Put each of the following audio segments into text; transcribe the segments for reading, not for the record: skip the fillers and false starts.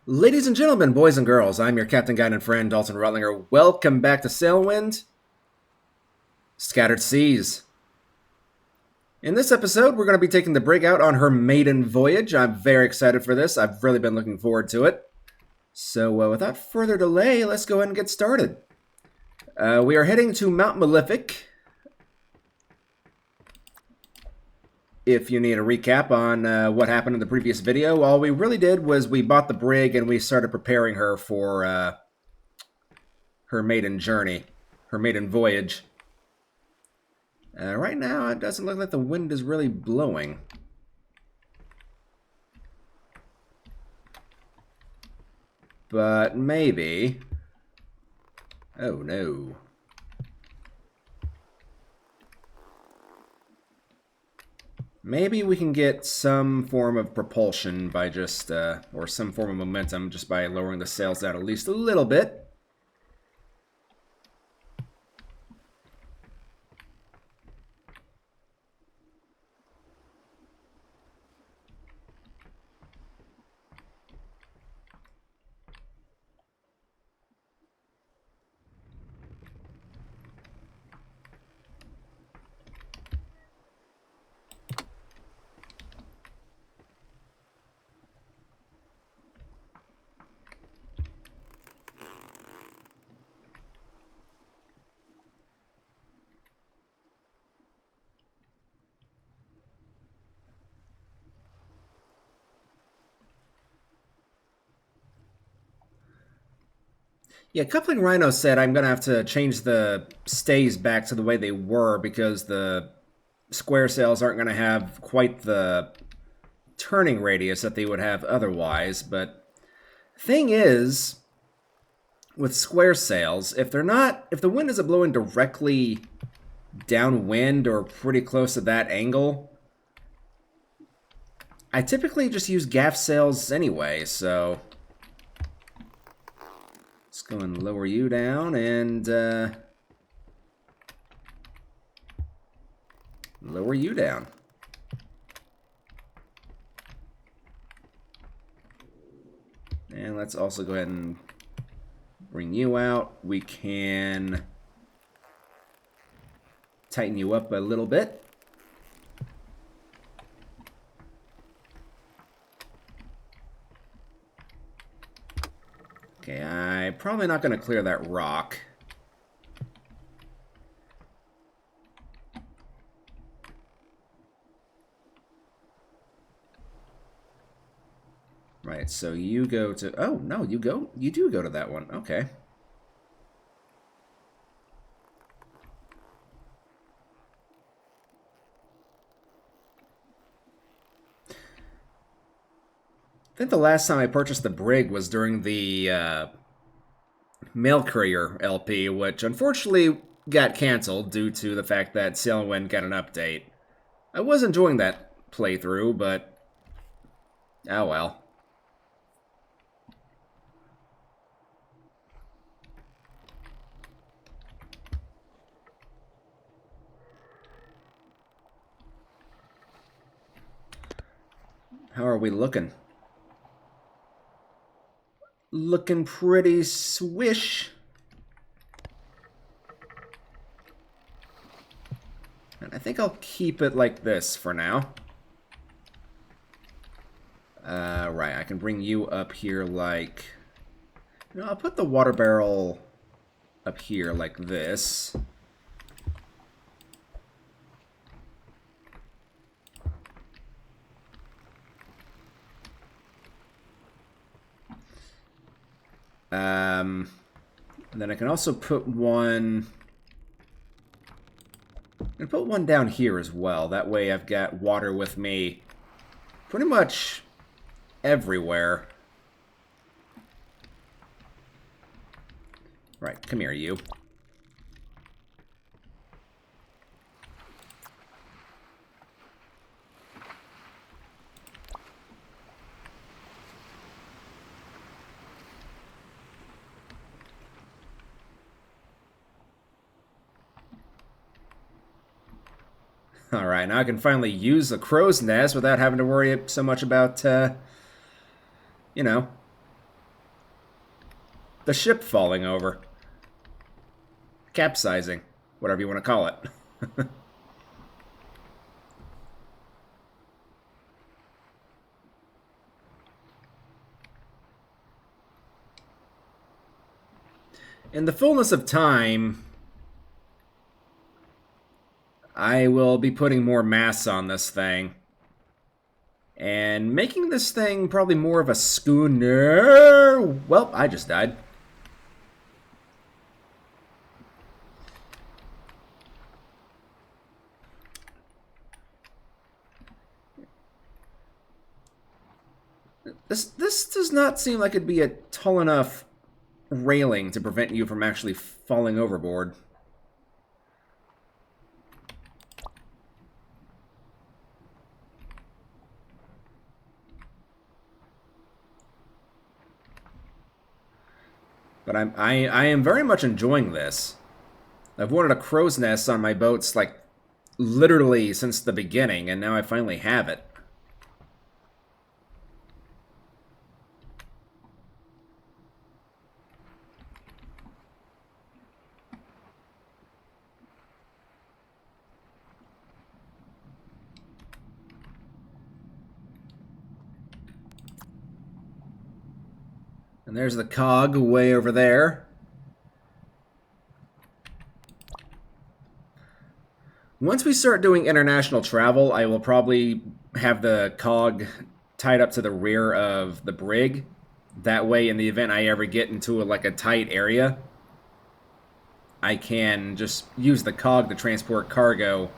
Ladies and gentlemen, boys and girls, I'm your captain, guide, and friend, Dalton Rutlinger. Welcome back to Sailwind, Scattered Seas. In this episode, we're going to be taking the Brig out on her maiden voyage. I'm very excited for this. I've really been looking forward to it. So, without further delay, let's go ahead and get started. We are heading to Mount Malefic. If you need a recap on what happened in the previous video, all we really did was we bought the Brig and we started preparing her for her maiden journey, her maiden voyage. Right now, it doesn't look like the wind is really blowing. But maybe... Oh no. Maybe we can get some form of propulsion by just, or some form of momentum just by lowering the sails out at least a little bit. Yeah, Coupling Rhino said I'm going to have to change the stays back to the way they were because the square sails aren't going to have quite the turning radius that they would have otherwise. But thing is, with square sails, if the wind isn't blowing directly downwind or pretty close to that angle, I typically just use gaff sails anyway, so... Let's go and lower you down and lower you down. And let's also go ahead and bring you out. We can tighten you up a little bit. Okay, I'm probably not going to clear that rock. Right, so you go to... Oh, no, you do go to that one. Okay. I think the last time I purchased the Brig was during the Mail Courier LP, which unfortunately got canceled due to the fact that Sailwind got an update. I was enjoying that playthrough, but... Oh well. How are we looking? Looking pretty swish. And I think I'll keep it like this for now. Right, I can bring you up here like... No, I'll put the water barrel up here like this. And then I can also put one... I'm going to put one down here as well. That way I've got water with me pretty much everywhere. Right, come here, you. Alright, now I can finally use the crow's nest without having to worry so much about, you know, The ship falling over. Capsizing. Whatever you want to call it. In the fullness of time, I will be putting more mass on this thing. And making this thing probably more of a schooner. Well, I just died. This does not seem like it'd be a tall enough railing to prevent you from actually falling overboard. But I am very much enjoying this. I've wanted a crow's nest on my boats, like, literally since the beginning, and now I finally have it. And there's the cog way over there. Once we start doing international travel, I will probably have the cog tied up to the rear of the brig. That way, in the event I ever get into like a tight area, I can just use the cog to transport cargo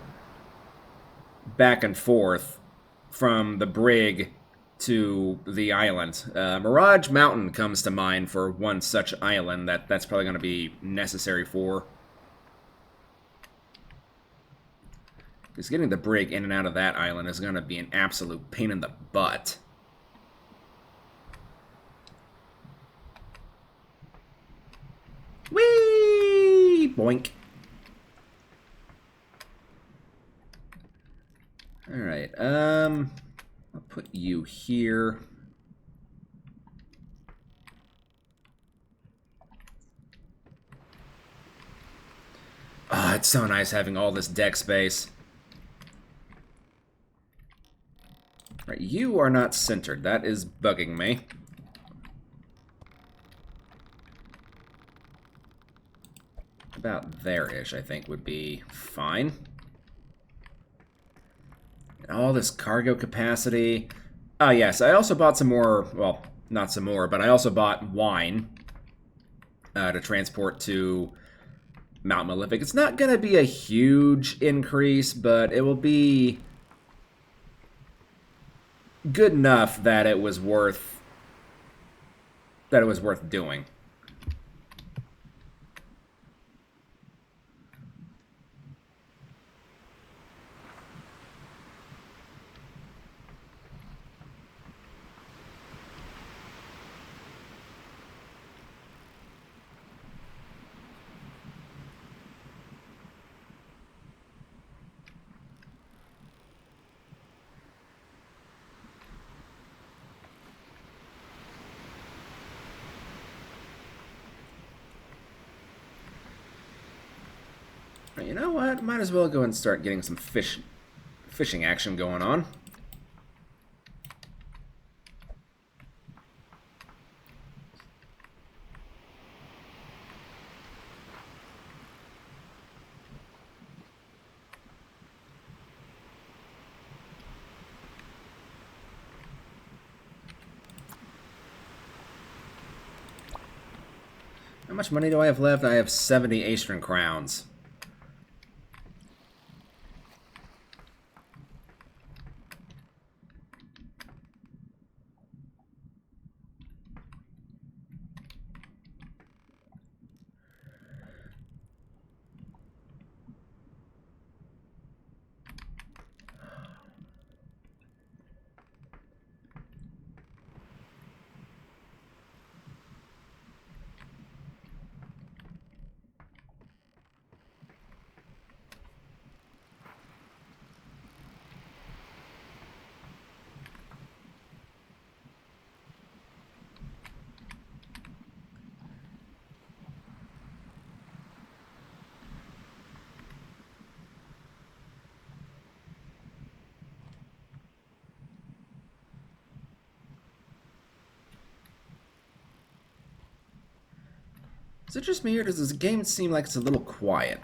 back and forth from the brig to the island. Mirage Mountain comes to mind for one such island that's probably going to be necessary for. Because getting the brig in and out of that island is going to be an absolute pain in the butt. Whee! Boink. Alright, I'll put you here. Ah, it's so nice having all this deck space. Right, you are not centered. That is bugging me. About there-ish, I think, would be fine. And all this cargo capacity. Ah, yes, I also bought some more, well, not some more, but I also bought wine to transport to Mount Malefic. It's not going to be a huge increase, but it will be good enough that it was worth doing. You know what? Might as well go and start getting some fishing action going on. How much money do I have left? I have 70 Eastern crowns. Is it just me, or does this game seem like it's a little quiet?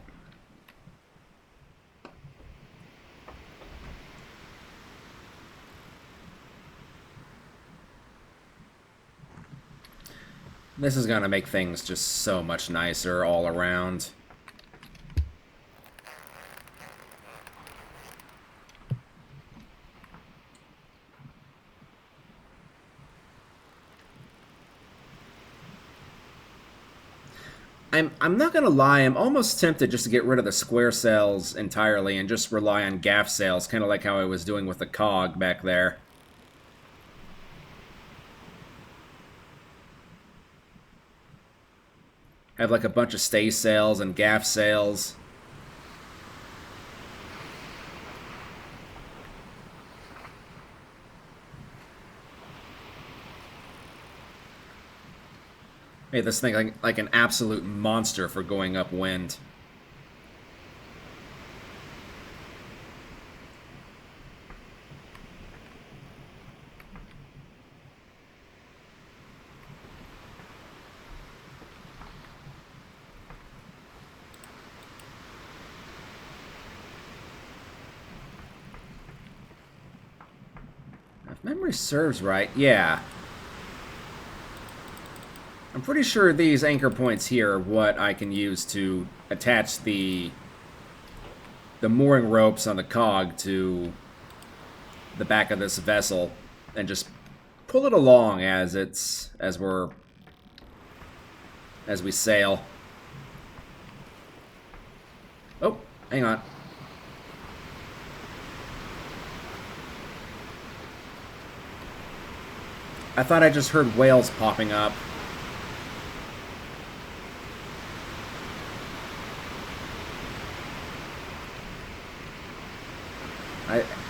This is gonna make things just so much nicer all around. I'm not gonna lie, I'm almost tempted just to get rid of the square sails entirely and just rely on gaff sails, kind of like how I was doing with the cog back there. Have like a bunch of stay sails and gaff sails. Made this thing like an absolute monster for going upwind. If memory serves right, yeah. I'm pretty sure these anchor points here are what I can use to attach the mooring ropes on the cog to the back of this vessel and just pull it along as we sail. Oh, hang on. I thought I just heard whales popping up.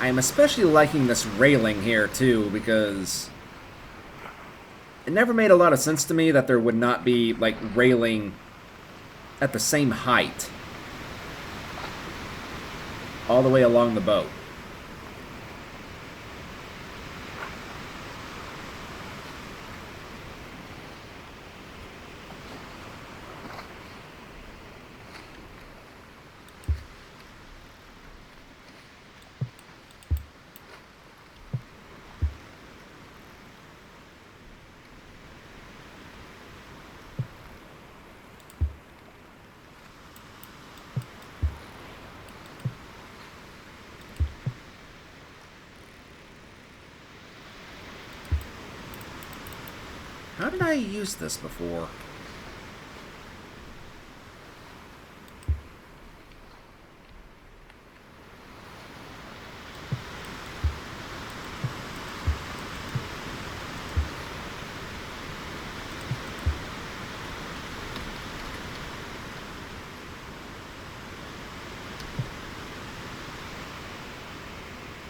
I'm especially liking this railing here, too, because it never made a lot of sense to me that there would not be, like, railing at the same height all the way along the boat. How did I use this before?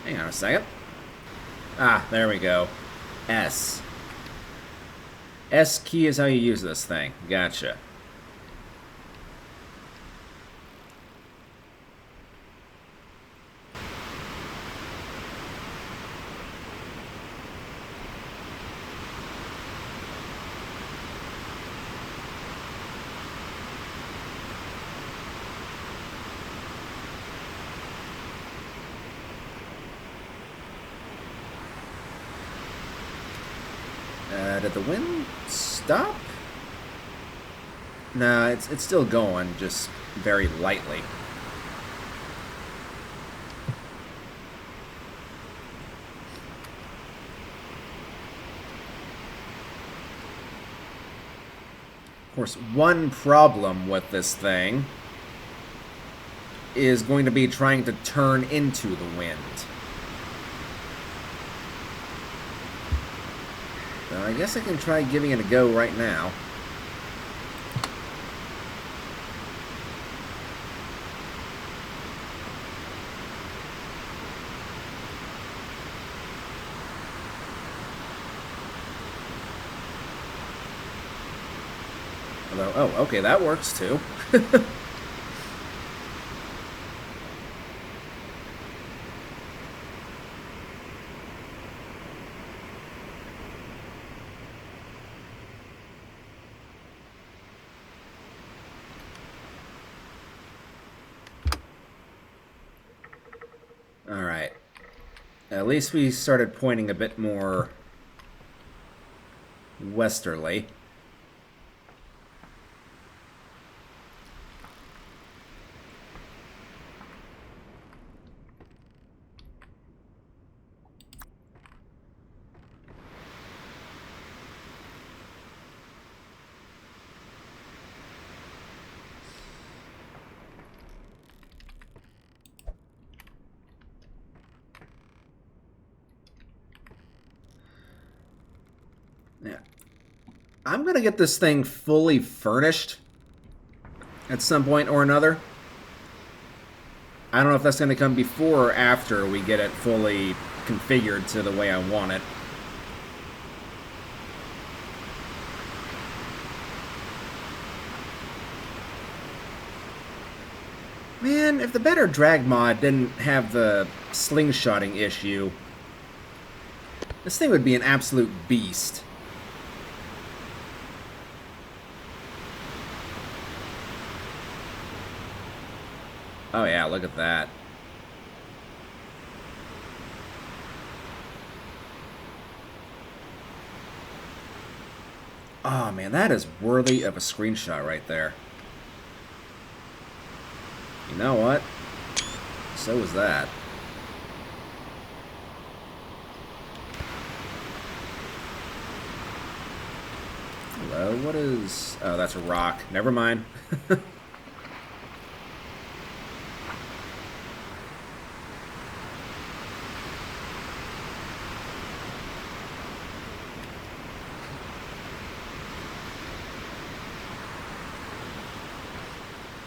Hang on a second. Ah, there we go. S. S key is how you use this thing. Gotcha. Did the wind stop? Nah, it's still going, just very lightly. Of course, one problem with this thing is going to be trying to turn into the wind. So I guess I can try giving it a go right now. Although, oh, okay, that works too. At least we started pointing a bit more westerly. Yeah. I'm going to get this thing fully furnished at some point or another. I don't know if that's going to come before or after we get it fully configured to the way I want it. Man, if the better drag mod didn't have the slingshotting issue, this thing would be an absolute beast. Oh yeah, look at that. Oh man, that is worthy of a screenshot right there. You know what? So is that. Hello, what is... Oh, that's a rock. Never mind.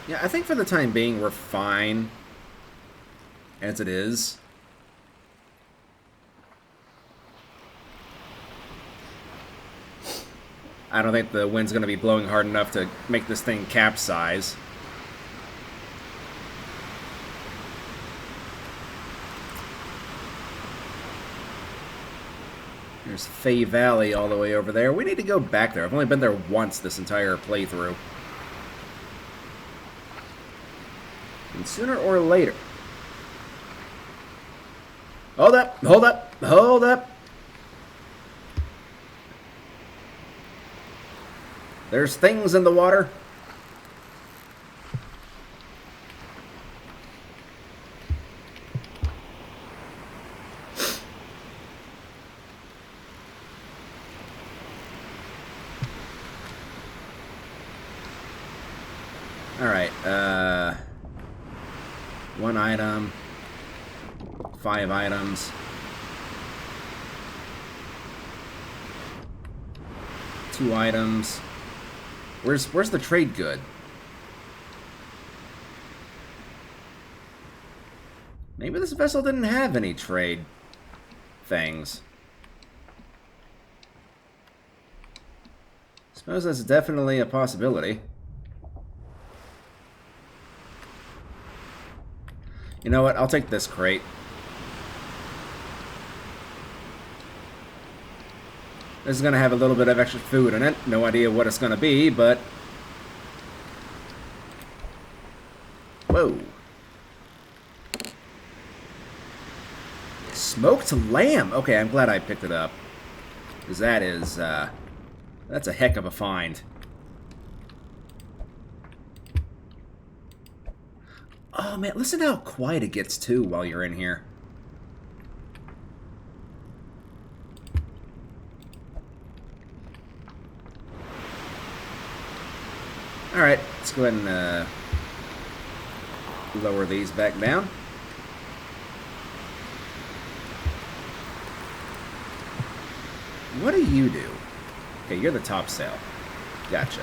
Yeah, I think for the time being, we're fine as it is. I don't think the wind's going to be blowing hard enough to make this thing capsize. There's Fay Valley all the way over there. We need to go back there. I've only been there once this entire playthrough. And sooner or later... Hold up! Hold up! Hold up! There's things in the water. Alright, one item, 5 items, 2 items. Where's the trade good? Maybe this vessel didn't have any trade things. Suppose that's definitely a possibility. You know what? I'll take this crate. This is going to have a little bit of extra food in it. No idea what it's going to be, but... Whoa. Smoked lamb! Okay, I'm glad I picked it up. Because that is, that's a heck of a find. Oh man, listen to how quiet it gets too while you're in here. Alright, let's go ahead and lower these back down. What do you do? Okay, you're the top sail. Gotcha.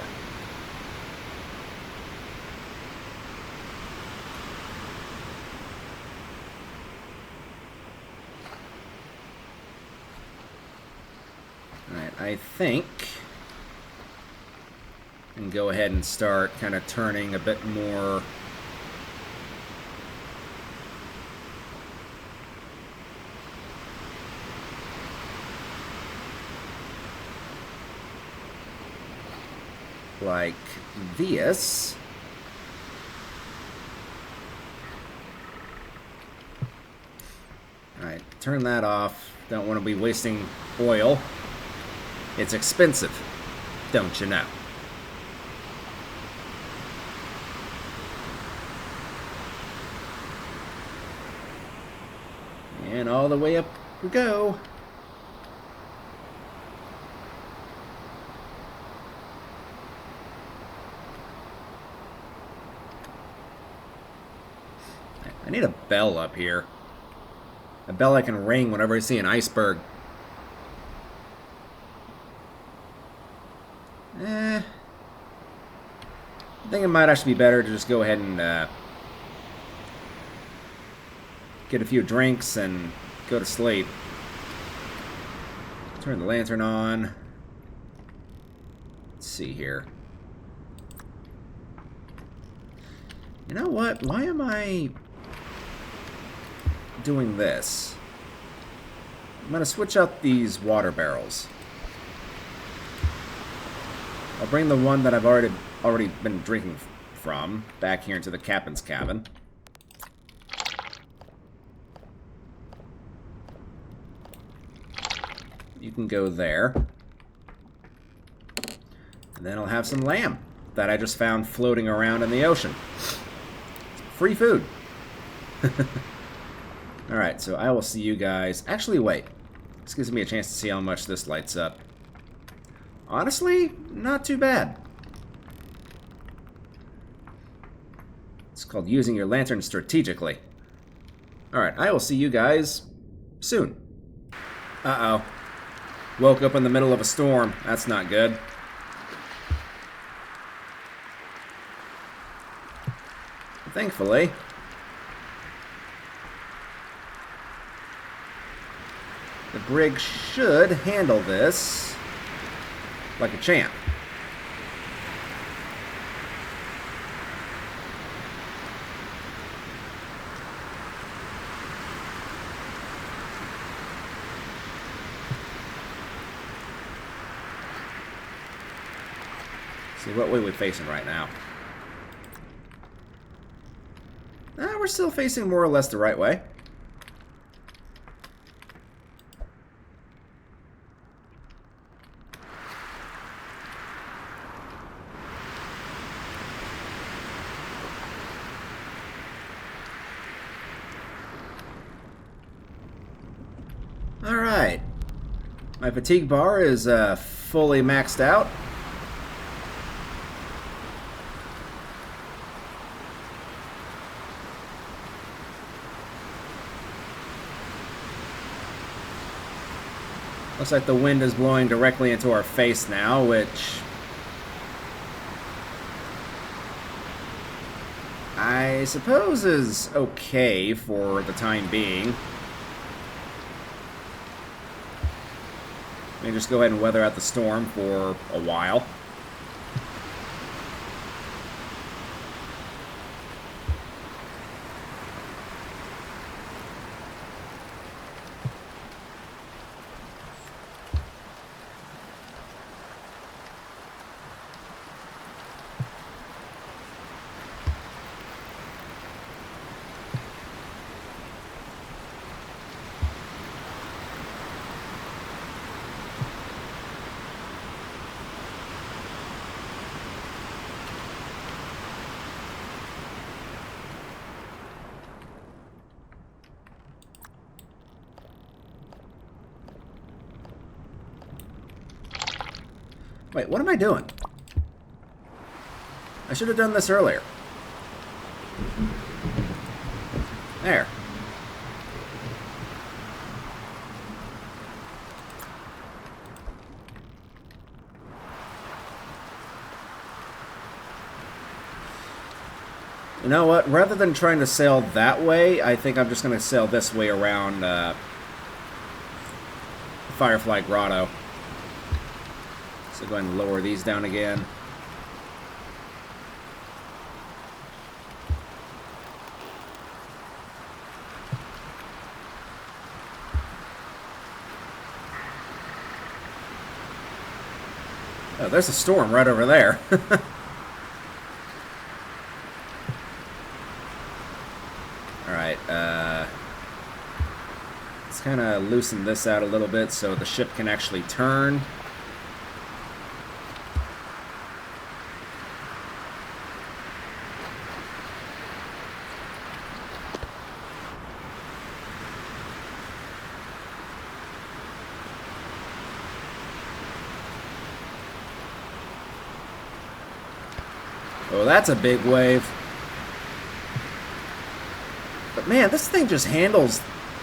Alright, I think I can go ahead and start kind of turning a bit more like this. Alright, turn that off. Don't want to be wasting oil. It's expensive, don't you know? And all the way up we go. I need a bell up here. A bell I can ring whenever I see an iceberg. I think it might actually be better to just go ahead and get a few drinks and go to sleep. Turn the lantern on. Let's see here. You know what? Why am I doing this? I'm going to switch out these water barrels. I'll bring the one that I've already been drinking from back here into the captain's cabin. You can go there. And then I'll have some lamb that I just found floating around in the ocean. Free food. Alright, so I will see you guys. Actually, wait. This gives me a chance to see how much this lights up. Honestly, not too bad. It's called using your lantern strategically. Alright, I will see you guys soon. Uh-oh. Woke up in the middle of a storm. That's not good. Thankfully, the Brig should handle this like a champ. See what way we're facing right now. We're still facing more or less the right way. Alright. My fatigue bar is fully maxed out. Looks like the wind is blowing directly into our face now, which I suppose is okay for the time being. We can just go ahead and weather out the storm for a while. Wait, what am I doing? I should have done this earlier. There. You know what? Rather than trying to sail that way, I think I'm just going to sail this way around Firefly Grotto. So go ahead and lower these down again. Oh, there's a storm right over there. Alright, let's kind loosen this out a little bit so the ship can actually turn. Oh, that's a big wave. But man, this thing just handles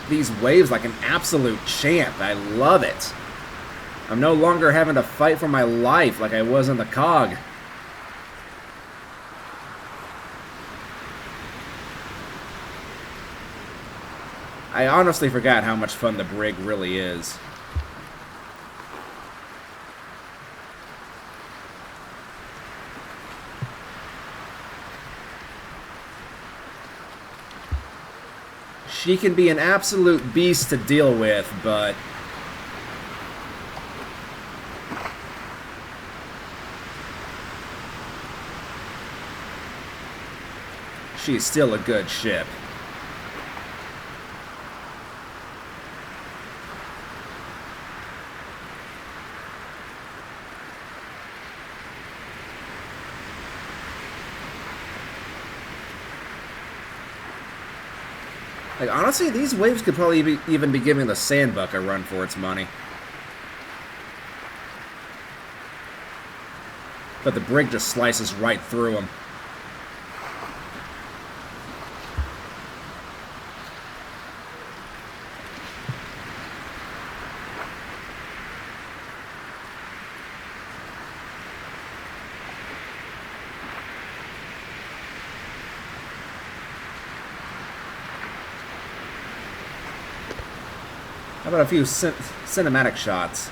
these waves like an absolute champ. I love it. I'm no longer having to fight for my life like I was in the COG. I honestly forgot how much fun the Brig really is. She can be an absolute beast to deal with, but she's still a good ship. Like, honestly, these waves could probably even be giving the Sandbuck a run for its money. But the Brig just slices right through them. How about a few cinematic shots?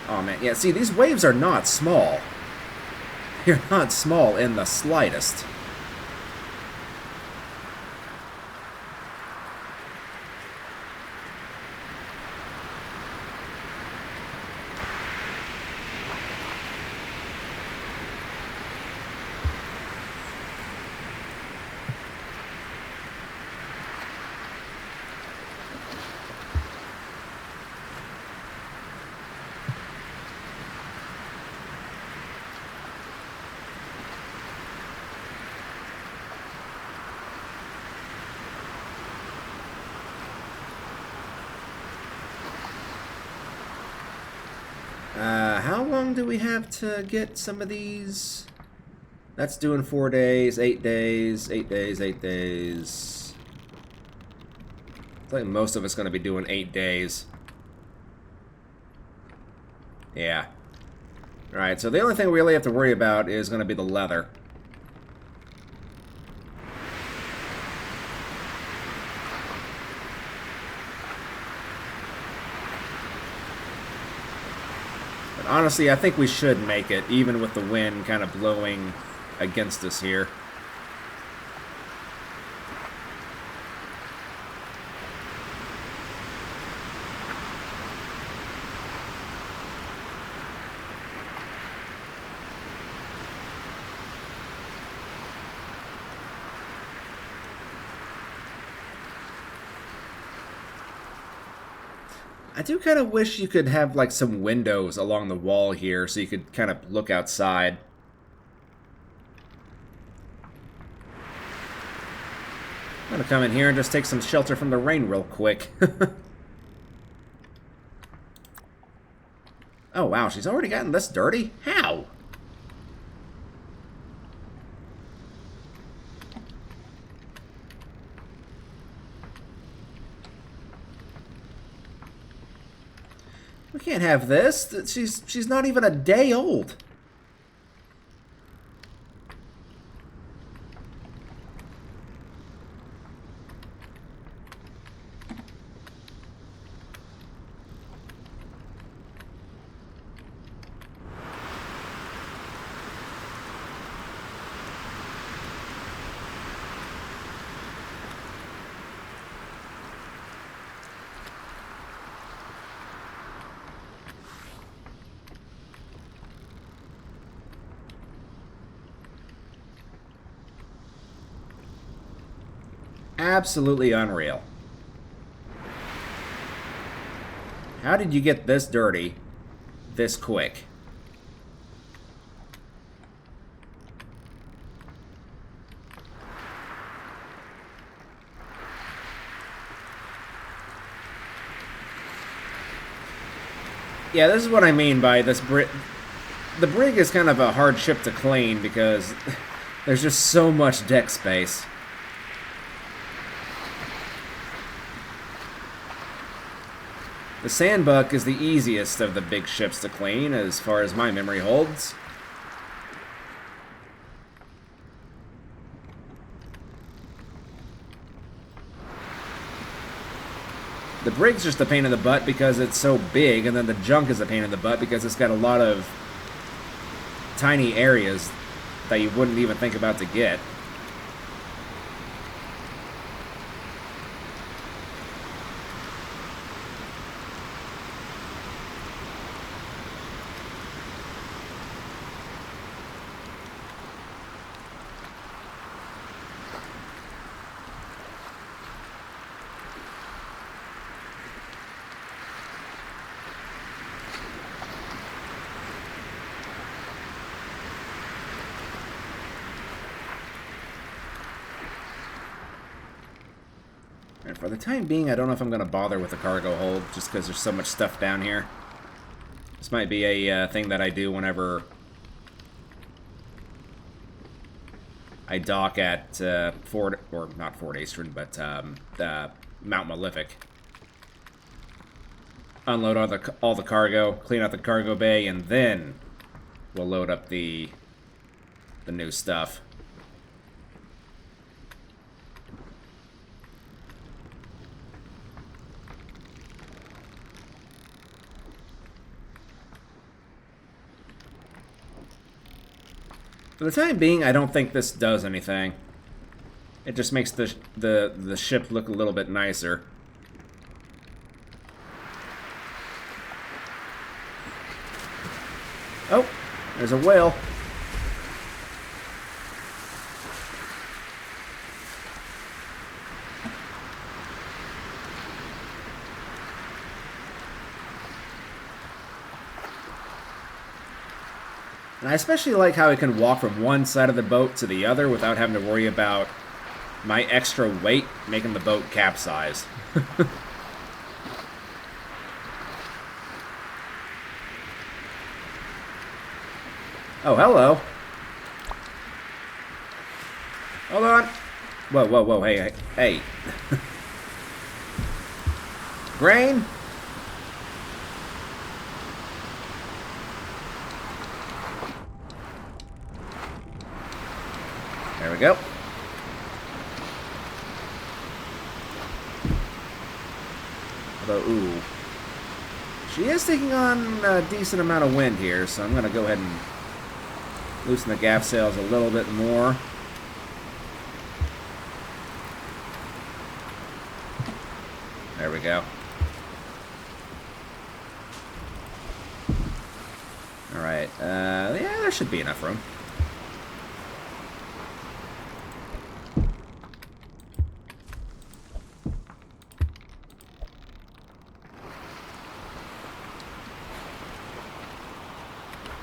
Oh man, yeah, see, these waves are not small. They're not small in the slightest. How long do we have to get some of these? That's doing 4 days, 8 days, 8 days, 8 days. I think most of it's going to be doing 8 days. Yeah. Alright, so the only thing we really have to worry about is going to be the leather. Honestly, I think we should make it, even with the wind kind of blowing against us here. I do kind of wish you could have, like, some windows along the wall here so you could kind of look outside. I'm gonna come in here and just take some shelter from the rain real quick. Oh, wow, she's already gotten this dirty? How? We can't have this. She's not even a day old. Absolutely unreal. How did you get this dirty this quick? Yeah, this is what I mean by this Brig. The Brig is kind of a hard ship to clean because there's just so much deck space. The Sandbuck is the easiest of the big ships to clean, as far as my memory holds. The Brig's just a pain in the butt because it's so big, and then the junk is a pain in the butt because it's got a lot of tiny areas that you wouldn't even think about to get. And for the time being, I don't know if I'm going to bother with the cargo hold, just because there's so much stuff down here. This might be a thing that I do whenever I dock at not Fort Eastern, but Mount Malefic. Unload all the cargo, clean out the cargo bay, and then we'll load up the new stuff. For the time being, I don't think this does anything. It just makes the ship look a little bit nicer. Oh, there's a whale. And I especially like how I can walk from one side of the boat to the other without having to worry about my extra weight making the boat capsize. Oh, hello. Hold on. Whoa, whoa, whoa, hey, hey. Grain? There we go. Although, ooh. She is taking on a decent amount of wind here, so I'm going to go ahead and loosen the gaff sails a little bit more. There we go. Alright, yeah, there should be enough room.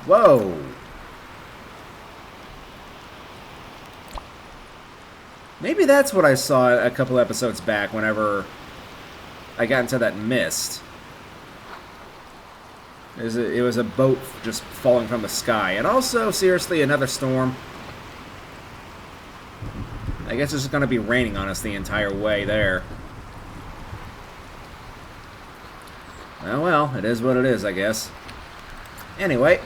Whoa! Maybe that's what I saw a couple episodes back whenever I got into that mist. It was a boat just falling from the sky. And also, seriously, another storm. I guess it's just going to be raining on us the entire way there. Oh well, it is what it is, I guess. Anyway.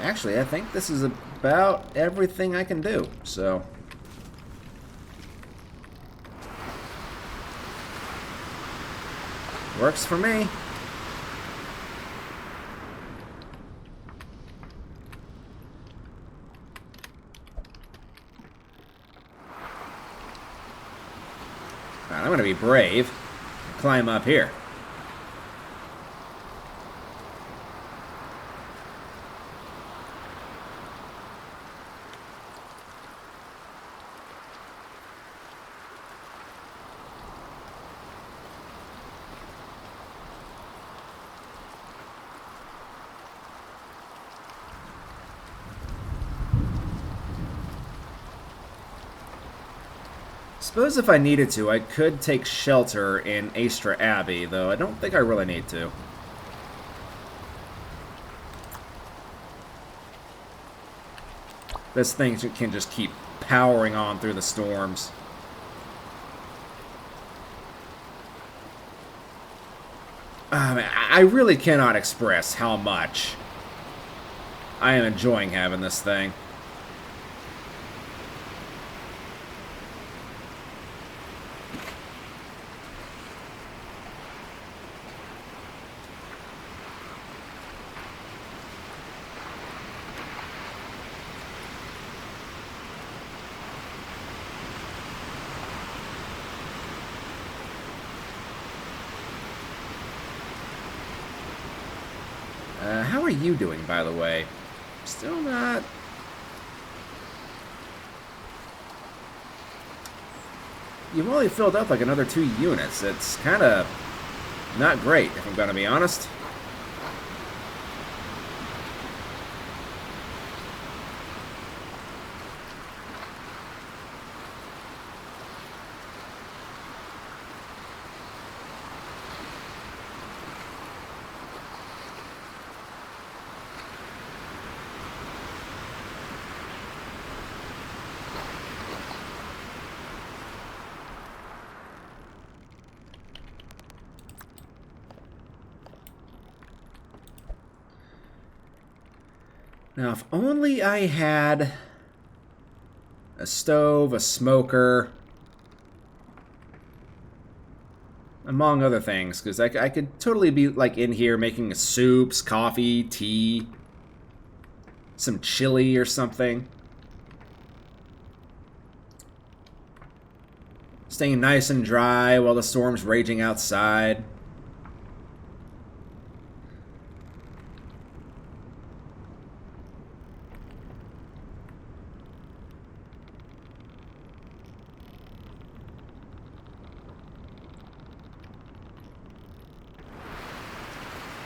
Actually, I think this is about everything I can do, so... Works for me. I'm going to be brave and climb up here. Suppose if I needed to, I could take shelter in Astra Abbey, though I don't think I really need to. This thing can just keep powering on through the storms. I really cannot express how much I am enjoying having this thing. How are you doing, by the way? Still not... You've only filled up like another 2 units. It's kind of not great, if I'm going to be honest. Now, if only I had a stove, a smoker, among other things, because I could totally be, like, in here making soups, coffee, tea, some chili or something. Staying nice and dry while the storm's raging outside.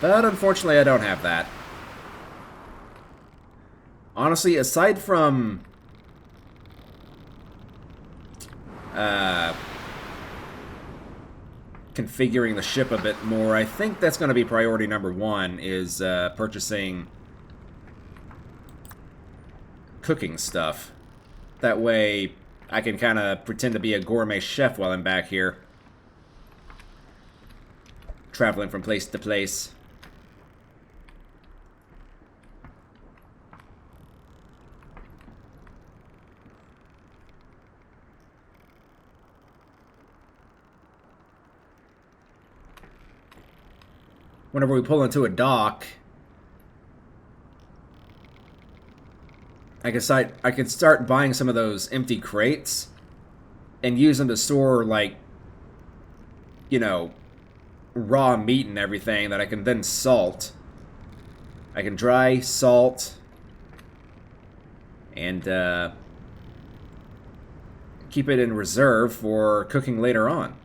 But unfortunately, I don't have that. Honestly, aside from configuring the ship a bit more, I think that's going to be priority number 1, is purchasing cooking stuff. That way, I can kind of pretend to be a gourmet chef while I'm back here, traveling from place to place. Whenever we pull into a dock, I can start buying some of those empty crates and use them to store, like, you know, raw meat and everything that I can then salt. I can dry, salt, and keep it in reserve for cooking later on.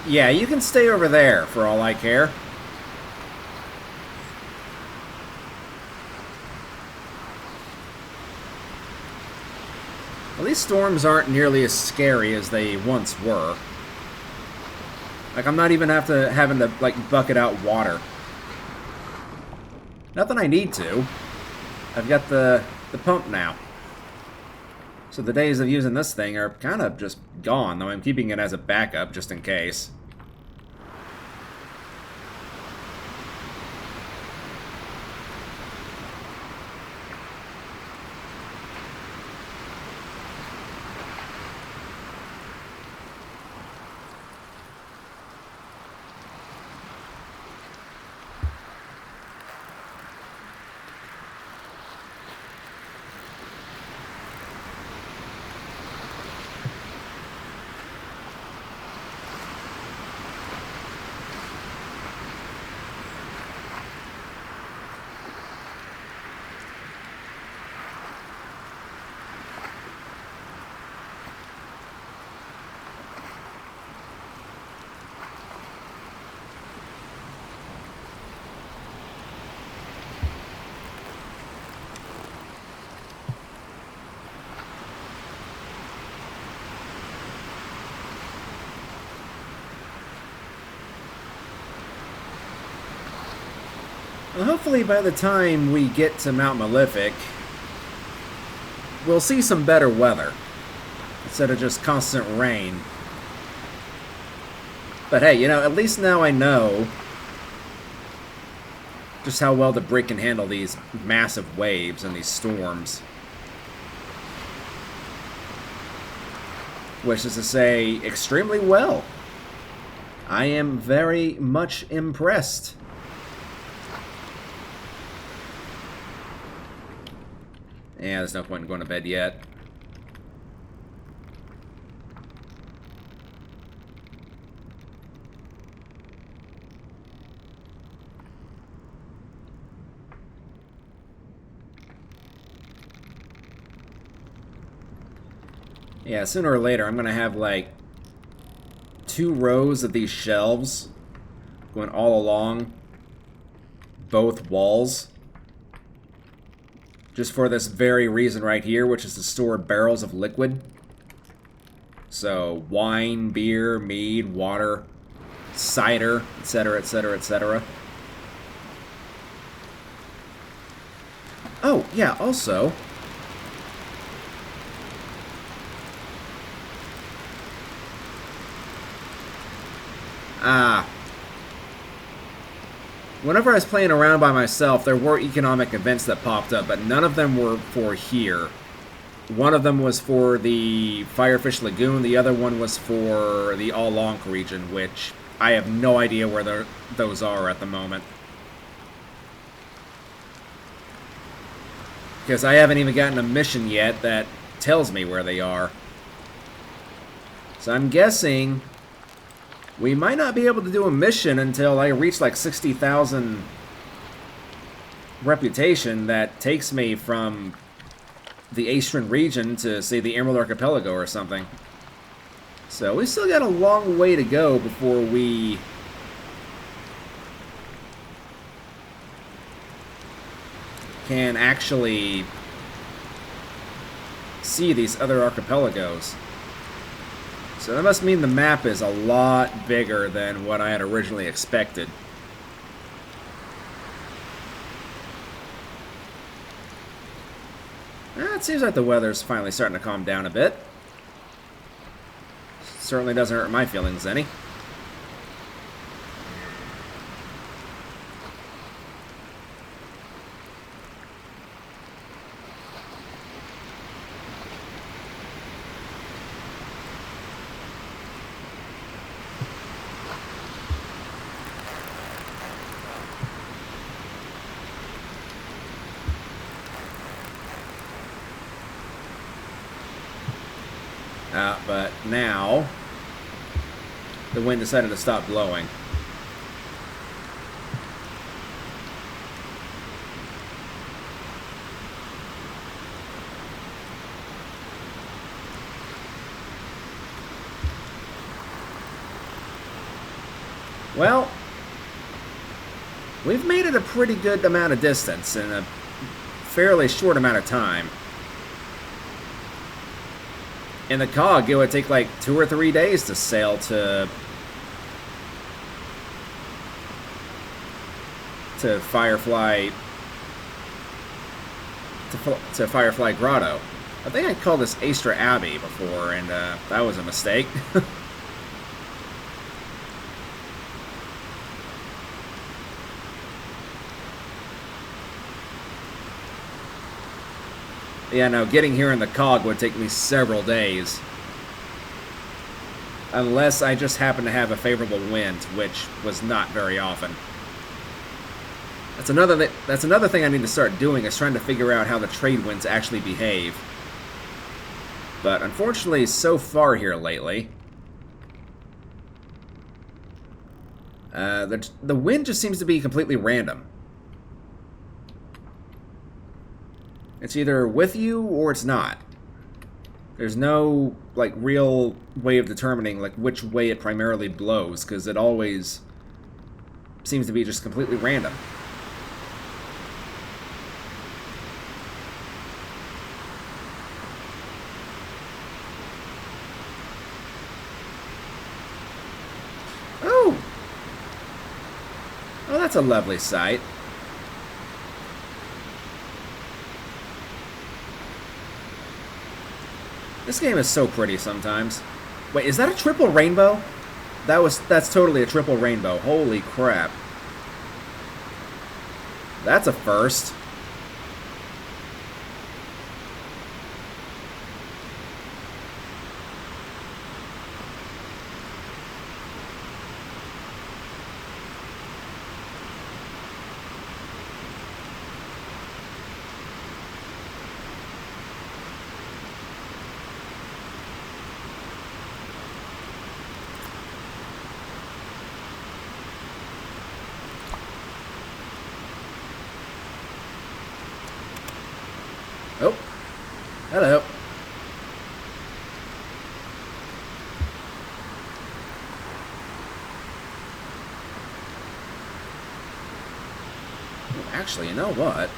Yeah, you can stay over there for all I care. least storms aren't nearly as scary as they once were. Like, I'm not even having to like bucket out water. Not that I need to. I've got the pump now. So the days of using this thing are kind of just gone, though I'm keeping it as a backup just in case. Well, hopefully by the time we get to Mount Malefic, we'll see some better weather instead of just constant rain. But hey, you know, at least now I know just how well the Brig can handle these massive waves and these storms. Which is to say, extremely well. I am very much impressed. Yeah, there's no point in going to bed yet. Yeah, sooner or later I'm going to have like 2 rows of these shelves going all along both walls. Just for this very reason right here, which is to store barrels of liquid. So, wine, beer, mead, water, cider, etc., etc., etc. Oh, yeah, also... whenever I was playing around by myself, there were economic events that popped up, but none of them were for here. One of them was for the Firefish Lagoon, the other one was for the All-Lonk region, which I have no idea where those are at the moment. Because I haven't even gotten a mission yet that tells me where they are. So I'm guessing we might not be able to do a mission until I reach like 60,000 reputation that takes me from the Astron region to, say, the Emerald Archipelago or something. So we still got a long way to go before we can actually see these other archipelagos. So that must mean the map is a lot bigger than what I had originally expected. It seems like the weather's finally starting to calm down a bit. Certainly doesn't hurt my feelings any. But now, the wind decided to stop blowing. Well, we've made it a pretty good amount of distance in a fairly short amount of time. In the cog, it would take like 2 or 3 days to sail to Firefly to Firefly Grotto. I think I called this Astra Abbey before, and that was a mistake. Yeah, no, getting here in the cog would take me several days. Unless I just happen to have a favorable wind, which was not very often. That's another thing I need to start doing, is trying to figure out how the trade winds actually behave. But unfortunately, so far here lately, the wind just seems to be completely random. It's either with you or it's not. There's no, like, real way of determining, like, which way it primarily blows, because it always seems to be just completely random. Oh! Oh, that's a lovely sight. This game is so pretty sometimes. Wait, is that a triple rainbow? That's totally a triple rainbow. Holy crap. That's a first. Oh, hello. Actually, you know what?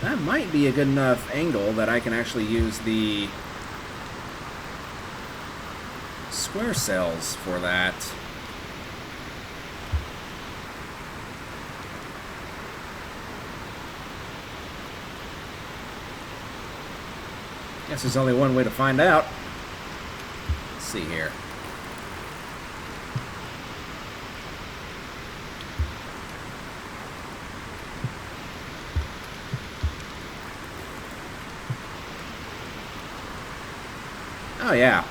That might be a good enough angle that I can actually use the square cells for that. Guess there's only one way to find out. Let's see here. Oh, yeah.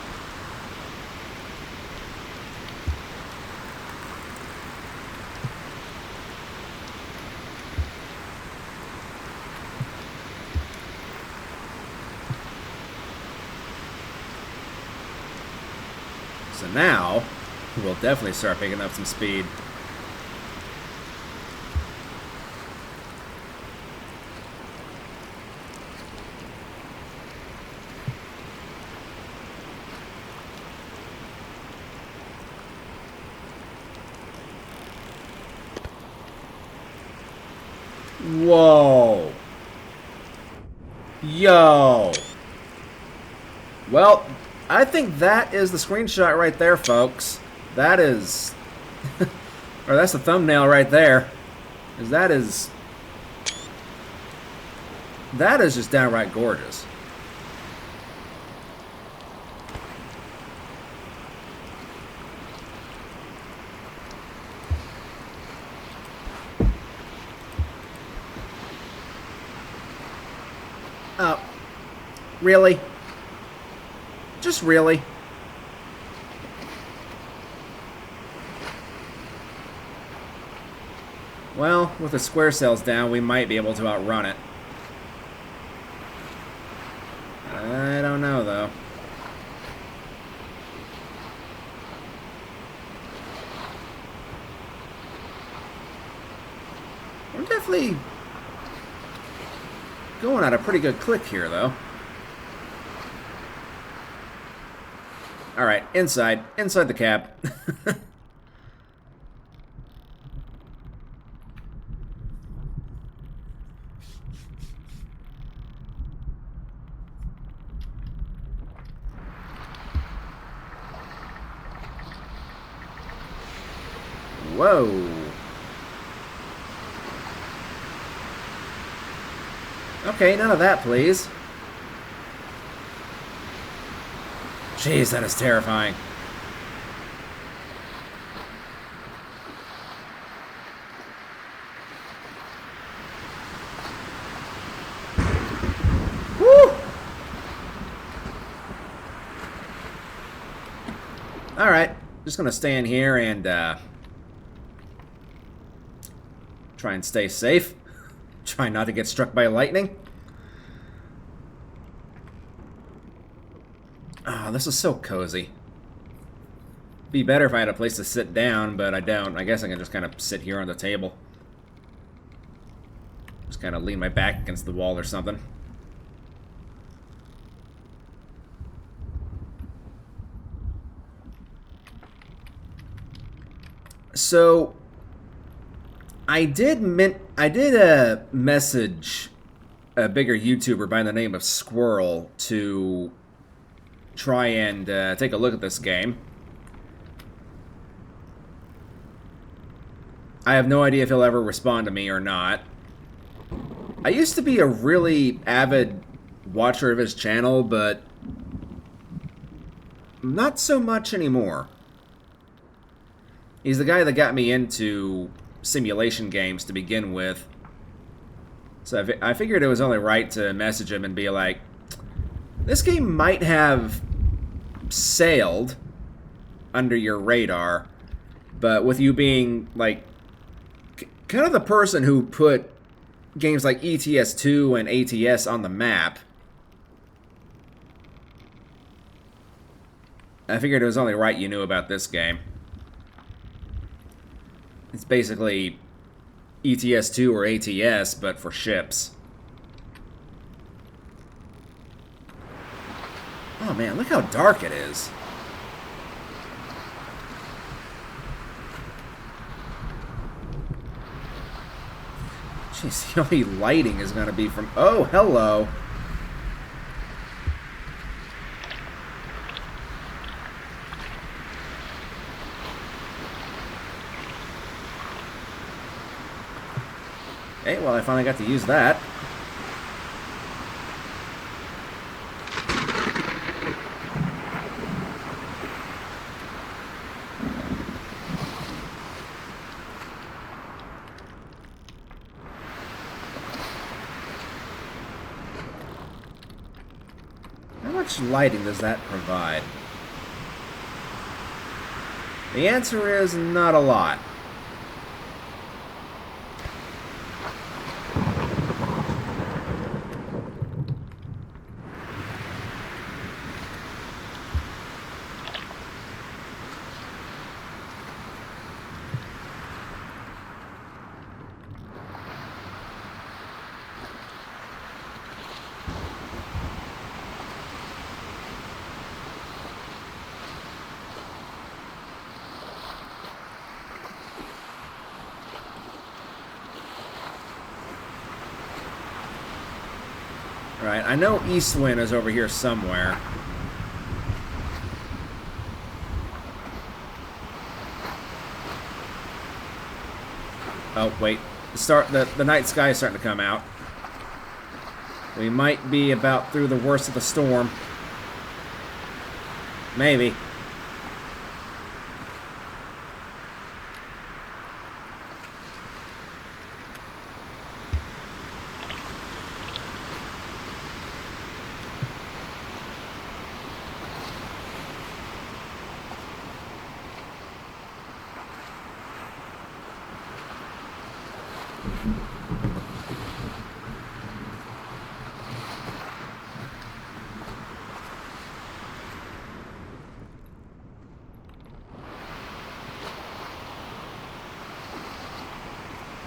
So now, we'll definitely start picking up some speed. Whoa. Yo. Well, I think that is the screenshot right there, folks. That is... or that's the thumbnail right there. That is just downright gorgeous. Oh. Really? Just really? Well, with the square cells down, we might be able to outrun it. I don't know, though. We're definitely going at a pretty good click here, though. Alright, inside the cab. Whoa. Okay, none of that, please. Jeez, that is terrifying. Woo! Alright, just gonna stay in here and try and stay safe. Try not to get struck by lightning. Oh, this is so cozy. Be better if I had a place to sit down, but I don't. I guess I can just kind of sit here on the table. Just kind of lean my back against the wall or something. So, I did message a bigger YouTuber by the name of Squirrel to try and take a look at this game. I have no idea if he'll ever respond to me or not. I used to be a really avid watcher of his channel, but not so much anymore. He's the guy that got me into simulation games to begin with. So I figured it was only right to message him and be like, this game might have sailed under your radar, but with you being, like, kind of the person who put games like ETS2 and ATS on the map, I figured it was only right you knew about this game. It's basically ETS2 or ATS, but for ships. Oh man, look how dark it is. Jeez, the only lighting is going to be from... Oh, hello. Okay, well, I finally got to use that. How much lighting does that provide? The answer is not a lot. Right, I know Eastwind is over here somewhere. Oh, wait. The night sky is starting to come out. We might be about through the worst of the storm. Maybe.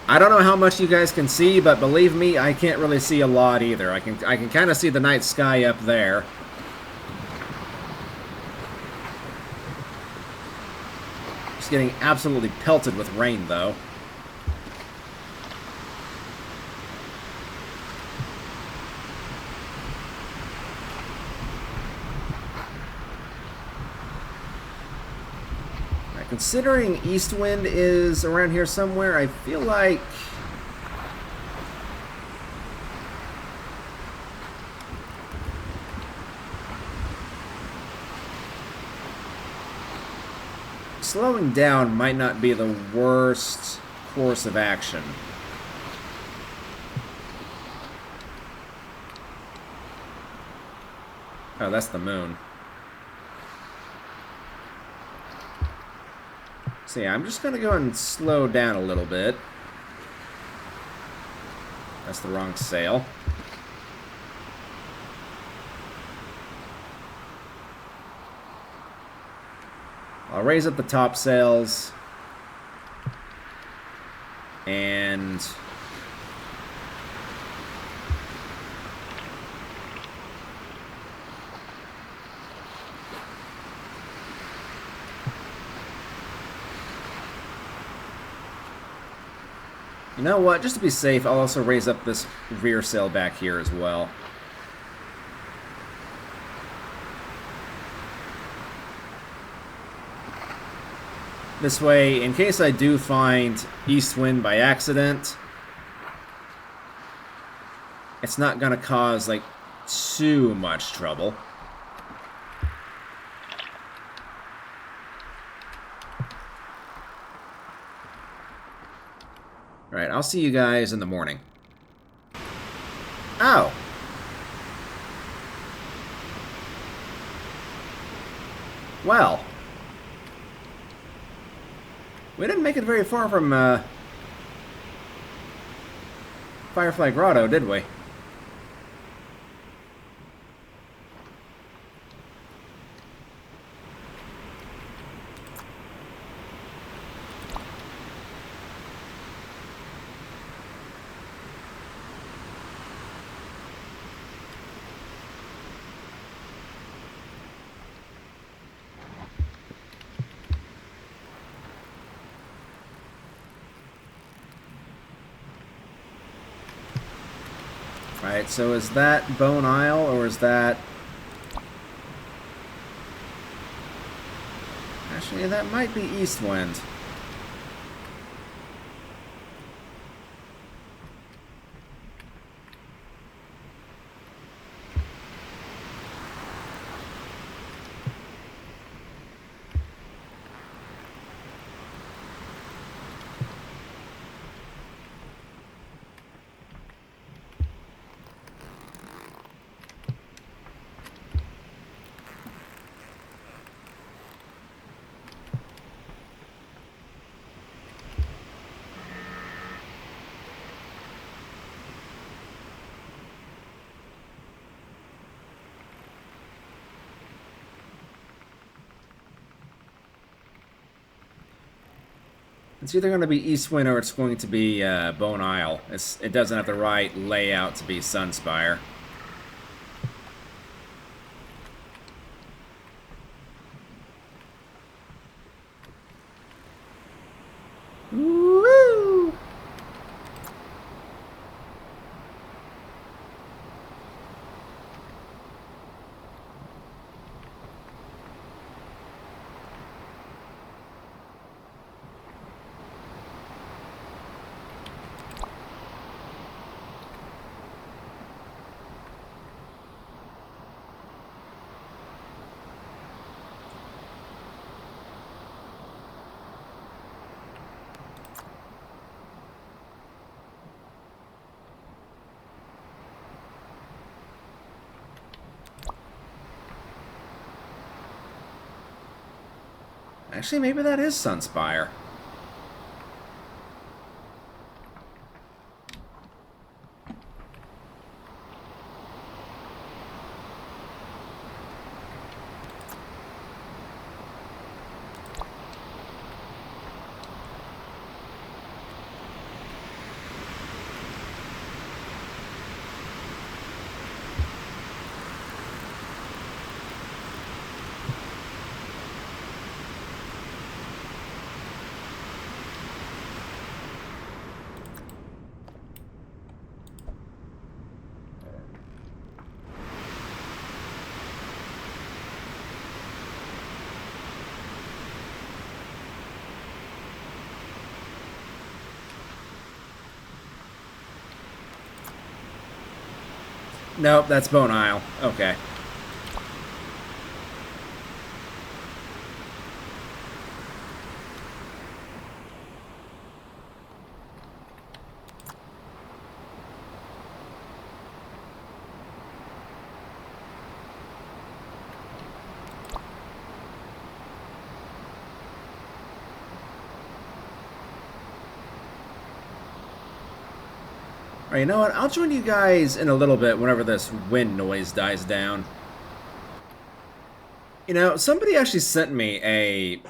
I don't know how much you guys can see, but believe me, I can't really see a lot either. I can kind of see the night sky up there. Just getting absolutely pelted with rain, though. I can Considering east wind is around here somewhere, I feel like... slowing down might not be the worst course of action. Oh, that's the moon. So yeah, I'm just going to go and slow down a little bit. That's the wrong sail. I'll raise up the topsails. And... you know what? Just to be safe, I'll also raise up this rear sail back here as well. This way, in case I do find east wind by accident, it's not going to cause, like, too much trouble. Alright, I'll see you guys in the morning. Oh! Well. We didn't make it very far from, Firefly Grotto, did we? Right, so is that Bone Isle, or is that... actually, that might be East Wind. It's either going to be East Wind or it's going to be Bone Isle. It doesn't have the right layout to be Sunspire. Woo! Actually, maybe that is Sunspire. Nope, that's Bone Isle. Okay. Alright, you know what? I'll join you guys in a little bit whenever this wind noise dies down. You know, somebody actually sent me a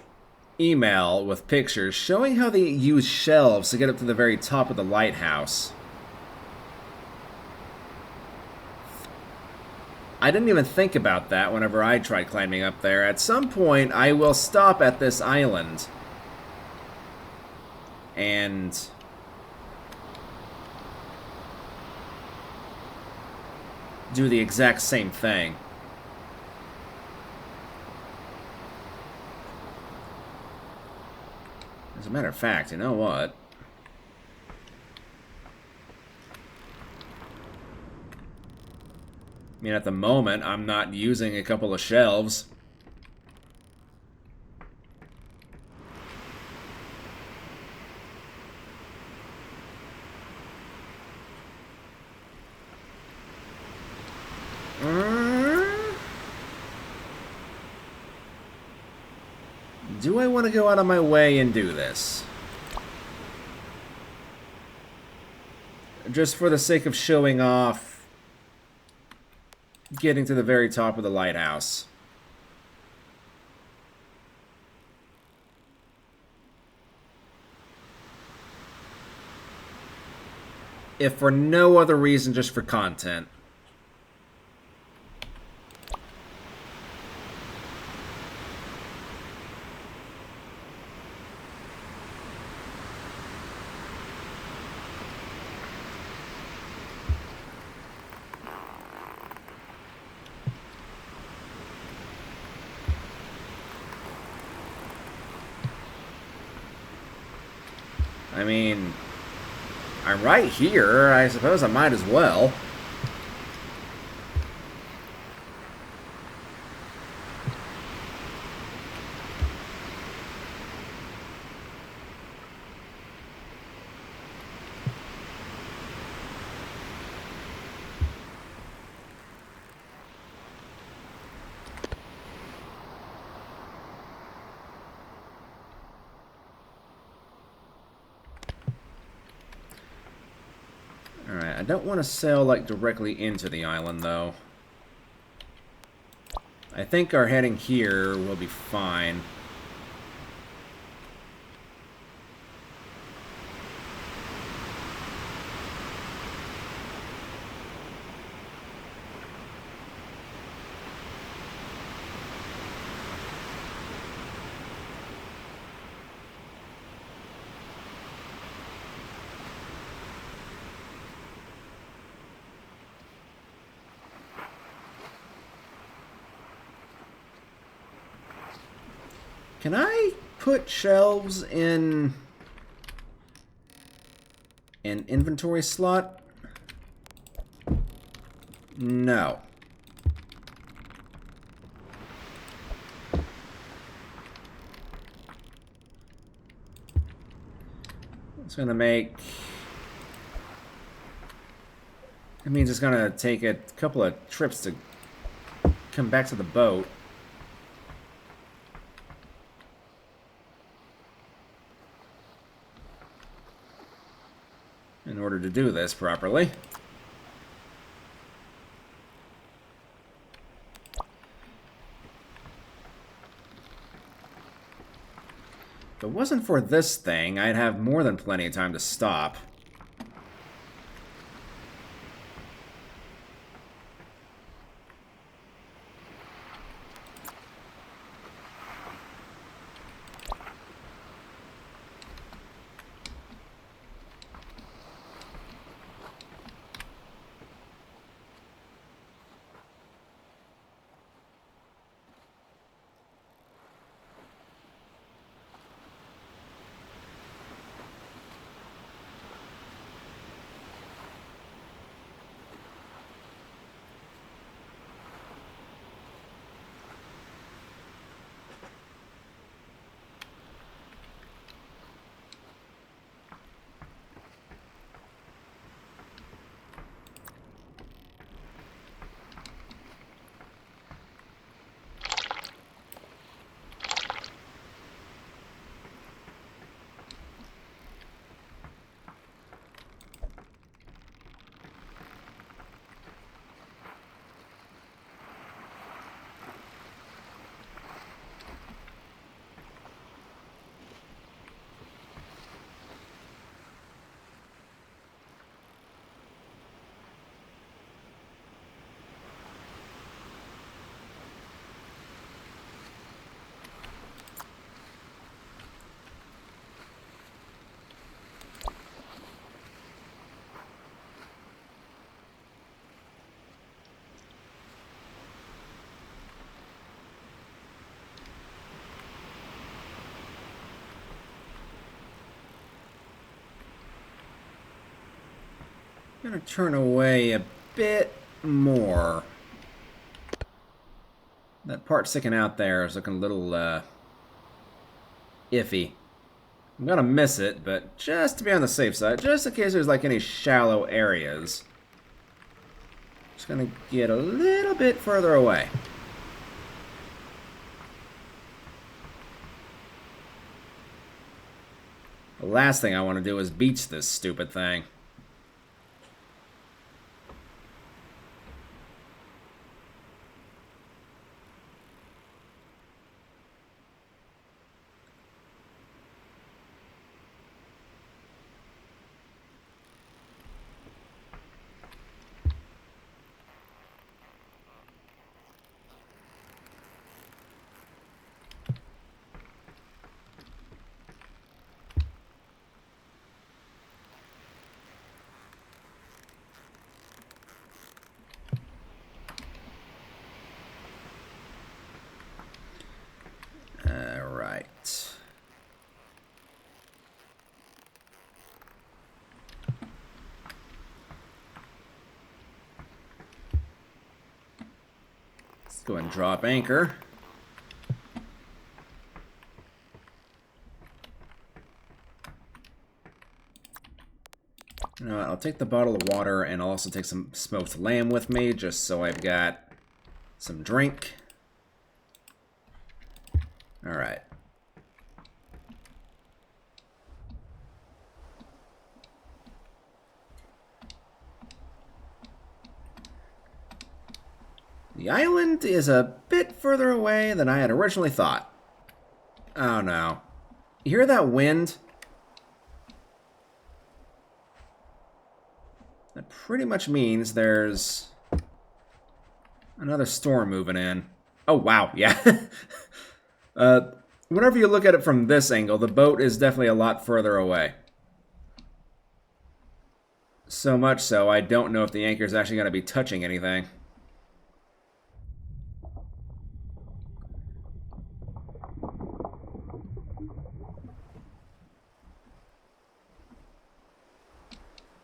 email with pictures showing how they use shelves to get up to the very top of the lighthouse. I didn't even think about that whenever I tried climbing up there. At some point, I will stop at this island and do the exact same thing. As a matter of fact, you know what? I mean, at the moment, I'm not using a couple of shelves. Do I want to go out of my way and do this? Just for the sake of showing off getting to the very top of the lighthouse. If for no other reason, just for content. I mean, I'm right here. I suppose I might as well. Alright, I don't want to sail, like, directly into the island, though. I think our heading here will be fine. Can I put shelves in an inventory slot? No. It's gonna make... It means it's gonna take a couple of trips to come back to the boat. In order to do this properly. If it wasn't for this thing, I'd have more than plenty of time to stop. I'm gonna turn away a bit more. That part sticking out there is looking a little iffy. I'm gonna miss it, but just to be on the safe side, just in case there's like any shallow areas. Just gonna get a little bit further away. The last thing I want to do is beach this stupid thing. Alright. Let's go ahead and drop anchor. You know what, I'll take the bottle of water and I'll also take some smoked lamb with me just so I've got some drink. Alright. The island is a bit further away than I had originally thought. Oh no. You hear that wind? That pretty much means there's another storm moving in. Oh wow, yeah. Whenever you look at it from this angle, the boat is definitely a lot further away. So much so, I don't know if the anchor is actually going to be touching anything.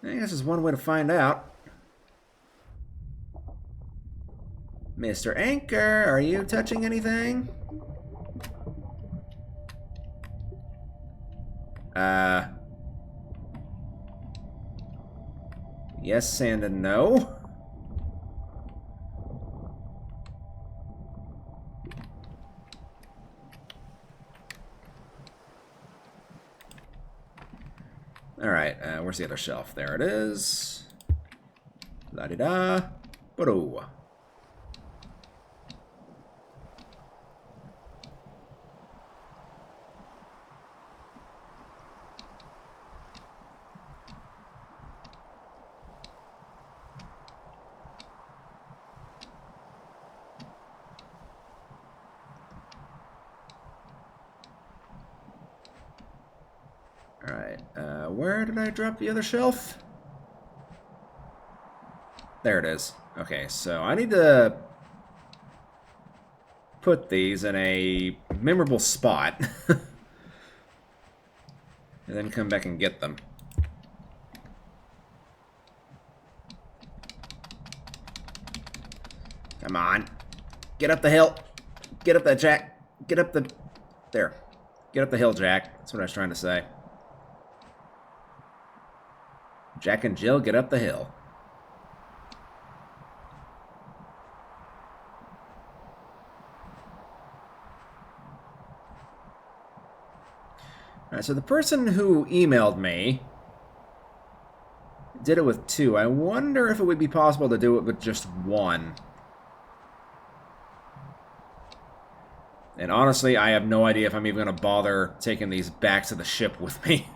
I guess there's one way to find out. Mr. Anchor, are you touching anything? Yes and a no. Alright, where's the other shelf? There it is. La-di-da. Ba-do. Alright, where did I drop the other shelf? There it is. Okay, so I need to put these in a memorable spot. And then come back and get them. Come on. Get up the hill. Get up that Jack. Get up the... There. Get up the hill, Jack. That's what I was trying to say. Jack and Jill, get up the hill. Alright, so the person who emailed me did it with 2. I wonder if it would be possible to do it with just 1. And honestly, I have no idea if I'm even going to bother taking these back to the ship with me.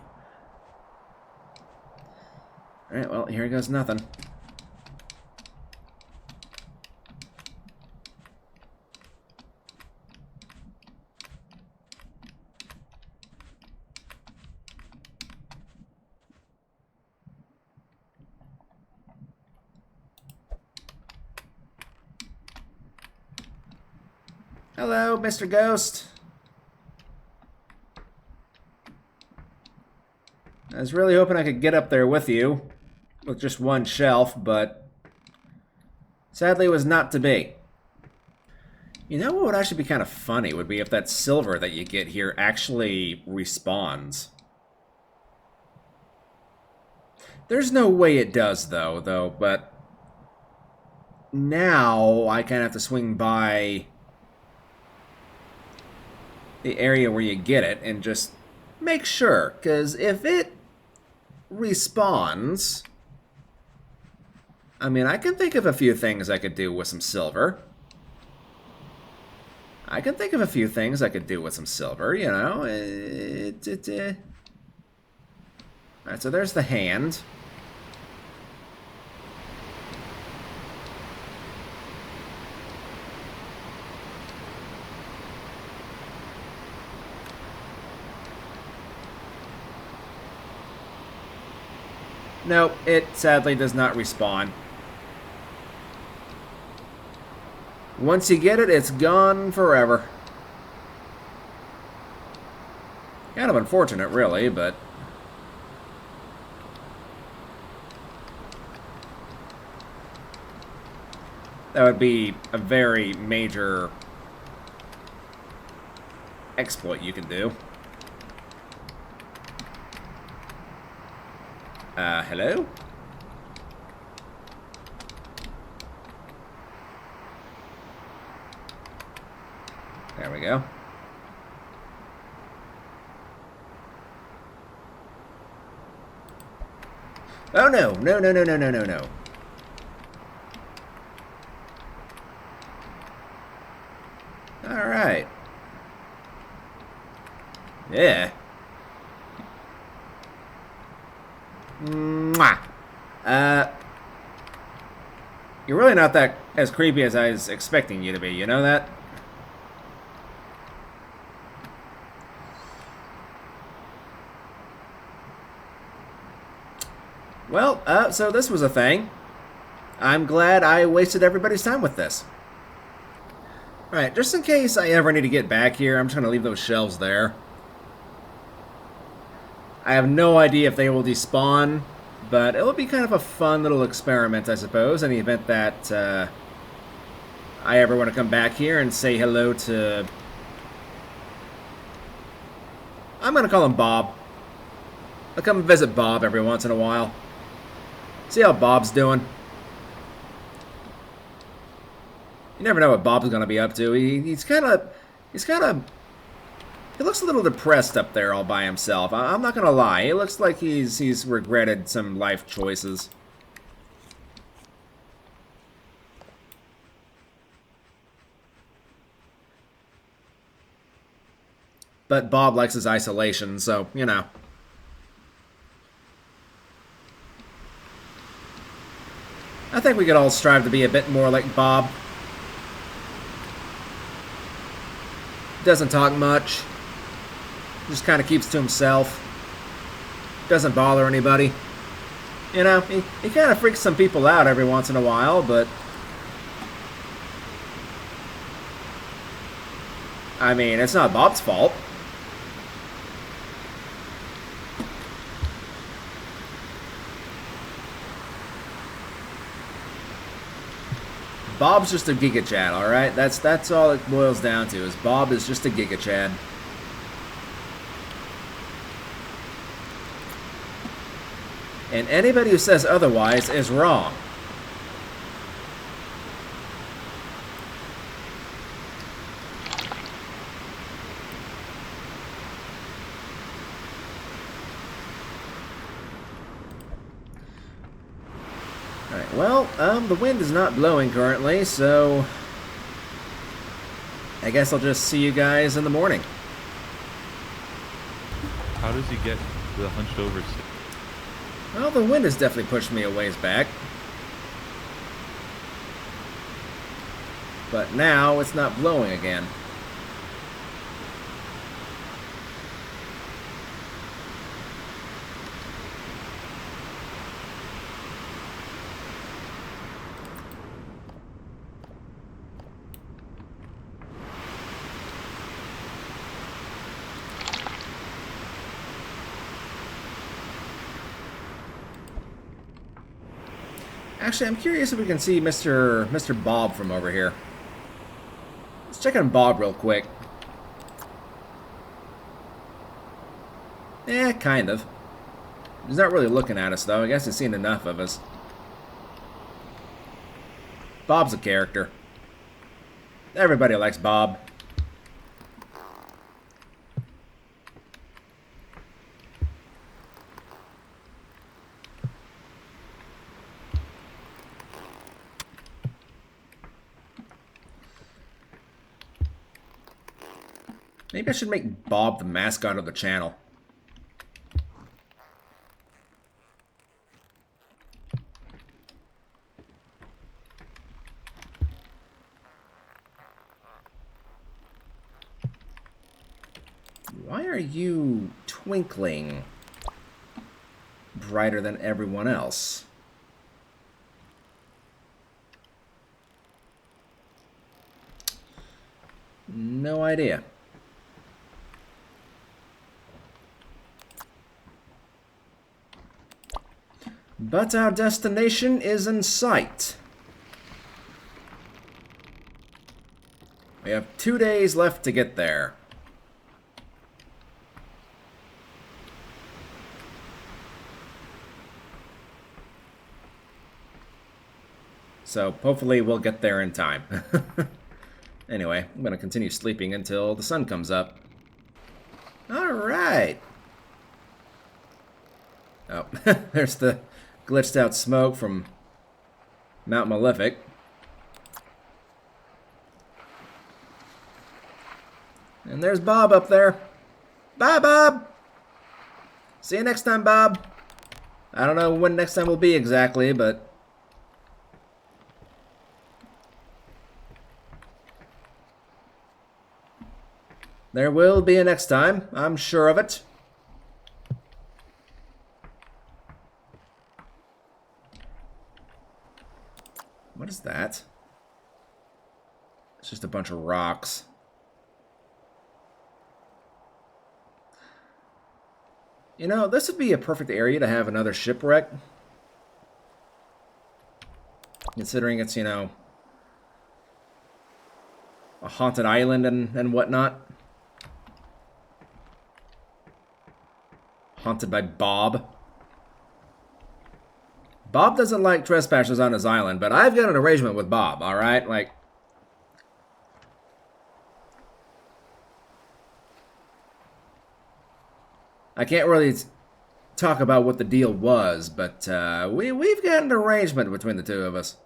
Alright, well, here goes nothing. Hello, Mr. Ghost. I was really hoping I could get up there with you. with just one shelf, but sadly it was not to be. You know what would actually be kind of funny would be if that silver that you get here actually respawns. There's no way it does, though, but now I kind of have to swing by the area where you get it and just make sure, because if it respawns, I mean, I can think of a few things I could do with some silver. I can think of a few things I could do with some silver, you know. Alright, so there's the hand. Nope, it sadly does not respawn. Once you get it, it's gone forever. Kind of unfortunate, really, but... that would be a very major exploit you can do. Hello? There we go. Oh no, no, no, no, no, no, no, no. Alright. Yeah. Mwah. You're really not that as creepy as I was expecting you to be, you know that? Well, so this was a thing. I'm glad I wasted everybody's time with this. Alright, just in case I ever need to get back here, I'm just going to leave those shelves there. I have no idea if they will despawn, but it will be kind of a fun little experiment, I suppose, in the event that I ever want to come back here and say hello to... I'm going to call him Bob. I'll come visit Bob every once in a while. See how Bob's doing. You never know what Bob's going to be up to. He's kind of... He looks a little depressed up there all by himself. I'm not going to lie. He looks like he's regretted some life choices. But Bob likes his isolation, so, you know. I think we could all strive to be a bit more like Bob. Doesn't talk much. Just kind of keeps to himself. Doesn't bother anybody. You know, he kind of freaks some people out every once in a while, but... I mean, it's not Bob's fault. Bob's just a Giga Chad, alright? That's all it boils down to, is Bob is just a Giga Chad. And anybody who says otherwise is wrong. Alright, well, the wind is not blowing currently, so... I guess I'll just see you guys in the morning. How does he get the hunched over state? Well, the wind has definitely pushed me a ways back. But now it's not blowing again. Actually, I'm curious if we can see Mr. Bob from over here. Let's check on Bob real quick. Kind of. He's not really looking at us, though. I guess he's seen enough of us. Bob's a character. Everybody likes Bob. Maybe I should make Bob the mascot of the channel. Why are you twinkling brighter than everyone else? No idea. But our destination is in sight. We have 2 days left to get there. So hopefully we'll get there in time. Anyway, I'm going to continue sleeping until the sun comes up. Alright. Oh, there's the glitched out smoke from Mount Malefic. And there's Bob up there. Bye, Bob! See you next time, Bob. I don't know when next time will be exactly, but... there will be a next time, I'm sure of it. What is that? It's just a bunch of rocks. You know, this would be a perfect area to have another shipwreck. Considering it's, you know, a haunted island and whatnot. Haunted by Bob. Bob doesn't like trespassers on his island, but I've got an arrangement with Bob, alright? Like... I can't really talk about what the deal was, but we've got an arrangement between the two of us.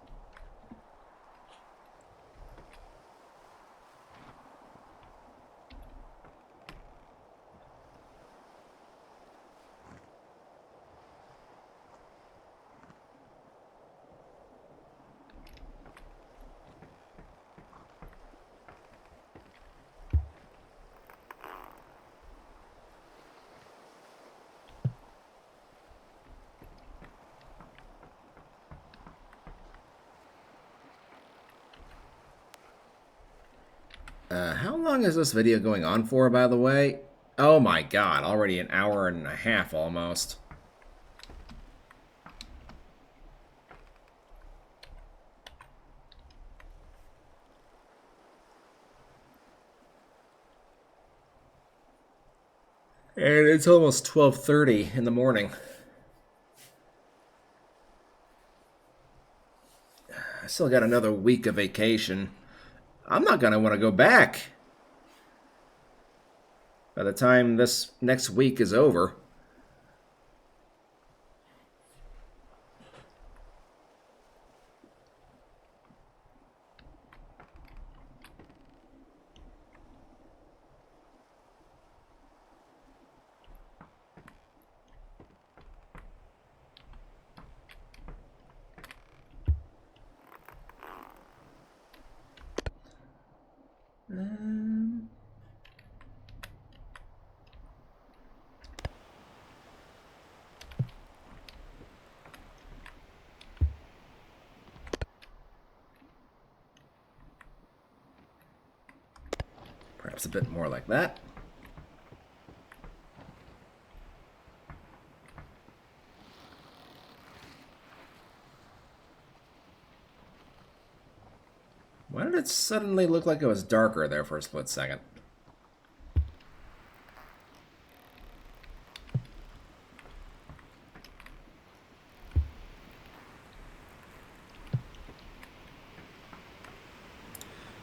How long is this video going on for, by the way? Oh my god, already an hour and a half almost. And it's almost 12:30 in the morning. I still got another week of vacation. I'm not gonna want to go back by the time this next week is over. Perhaps a bit more like that. Why did it suddenly look like it was darker there for a split second?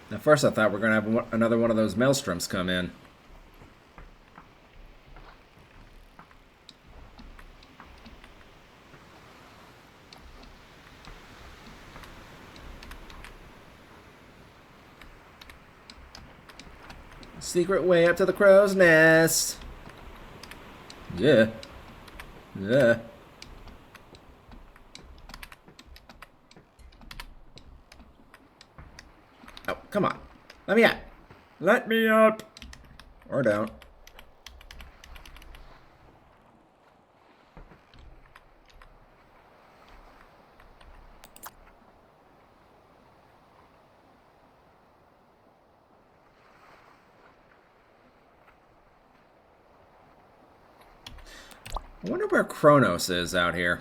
At first I thought we were going to have another one of those maelstroms come in. Secret way up to the crow's nest. Yeah. Yeah. Oh, come on. Let me out. Let me up. Or don't. I wonder where Kronos is out here.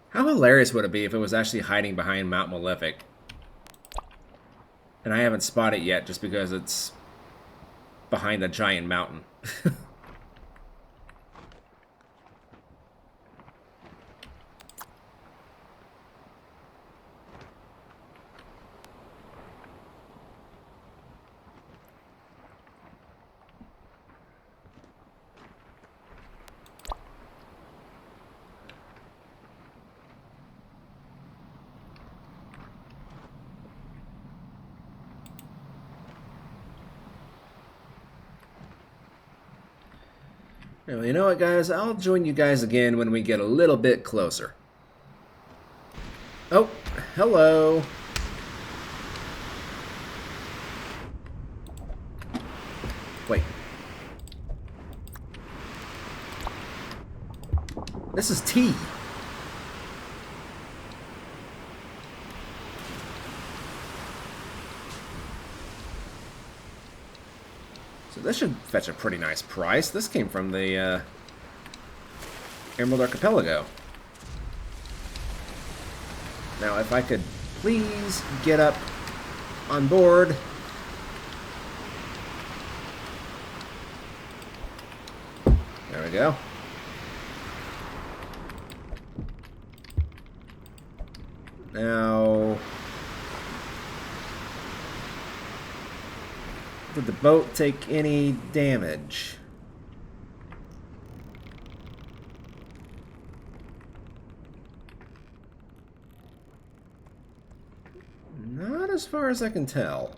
How hilarious would it be if it was actually hiding behind Mount Malefic? And I haven't spotted it yet just because it's behind a giant mountain. Well, you know what, guys? I'll join you guys again when we get a little bit closer. Oh, hello. Wait. This is T. So this should fetch a pretty nice price. This came from the Emerald Archipelago. Now, if I could please get up on board. There we go. Now, did the boat take any damage? Not as far as I can tell.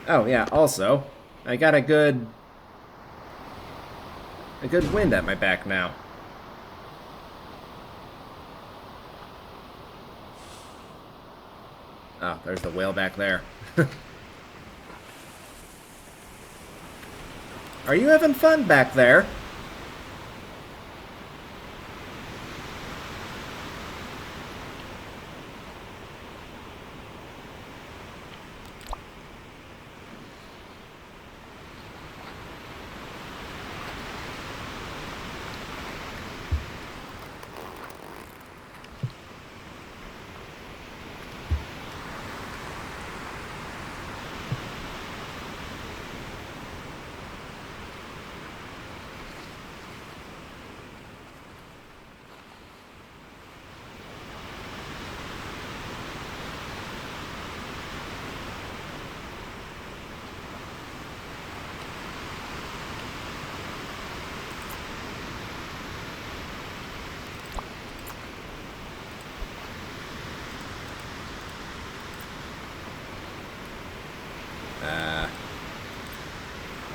Oh yeah, also, I got a good wind at my back now. Oh, there's the whale back there. Are you having fun back there?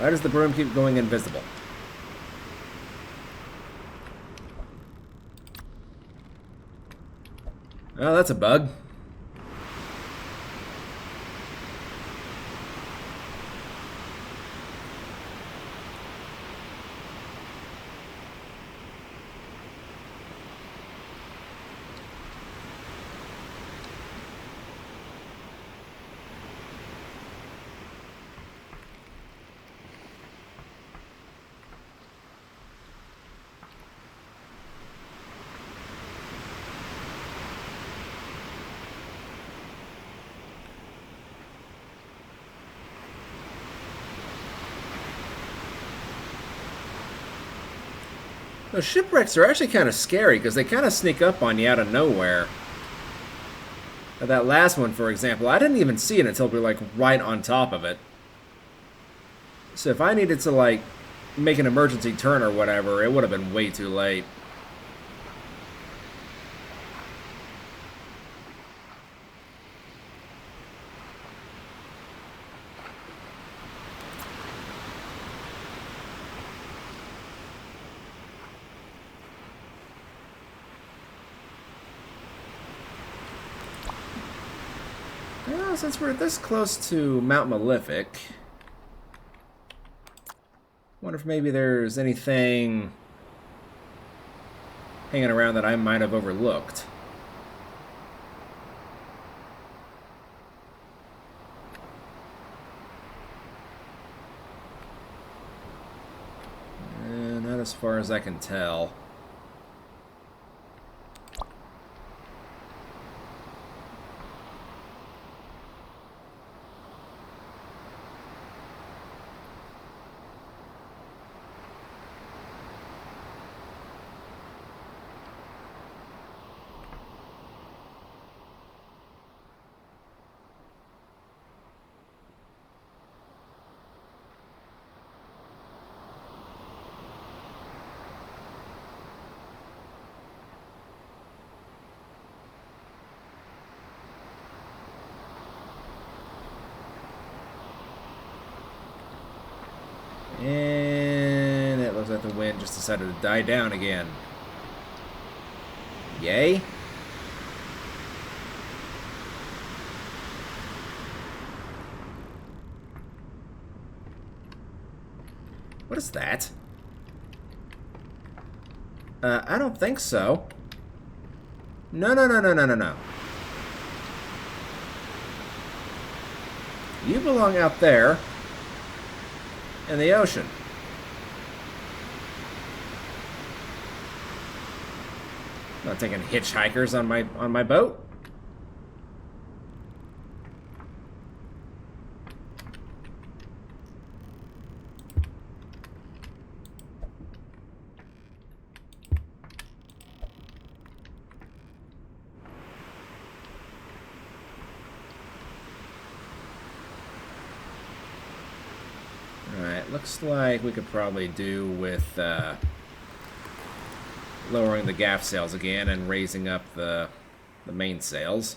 Why does the broom keep going invisible? Oh, that's a bug. Those shipwrecks are actually kind of scary because they kind of sneak up on you out of nowhere. That last one, for example, I didn't even see it until we were like right on top of it. So if I needed to like make an emergency turn or whatever, it would have been way too late. Well, since we're this close to Mount Malefic, wonder if maybe there's anything hanging around that I might have overlooked. Not as far as I can tell. And it looks like the wind just decided to die down again. Yay. What is that? I don't think so. No. You belong out there in the ocean. Not taking hitchhikers on my boat. Alright, looks like we could probably do with lowering the gaff sails again and raising up the main sails.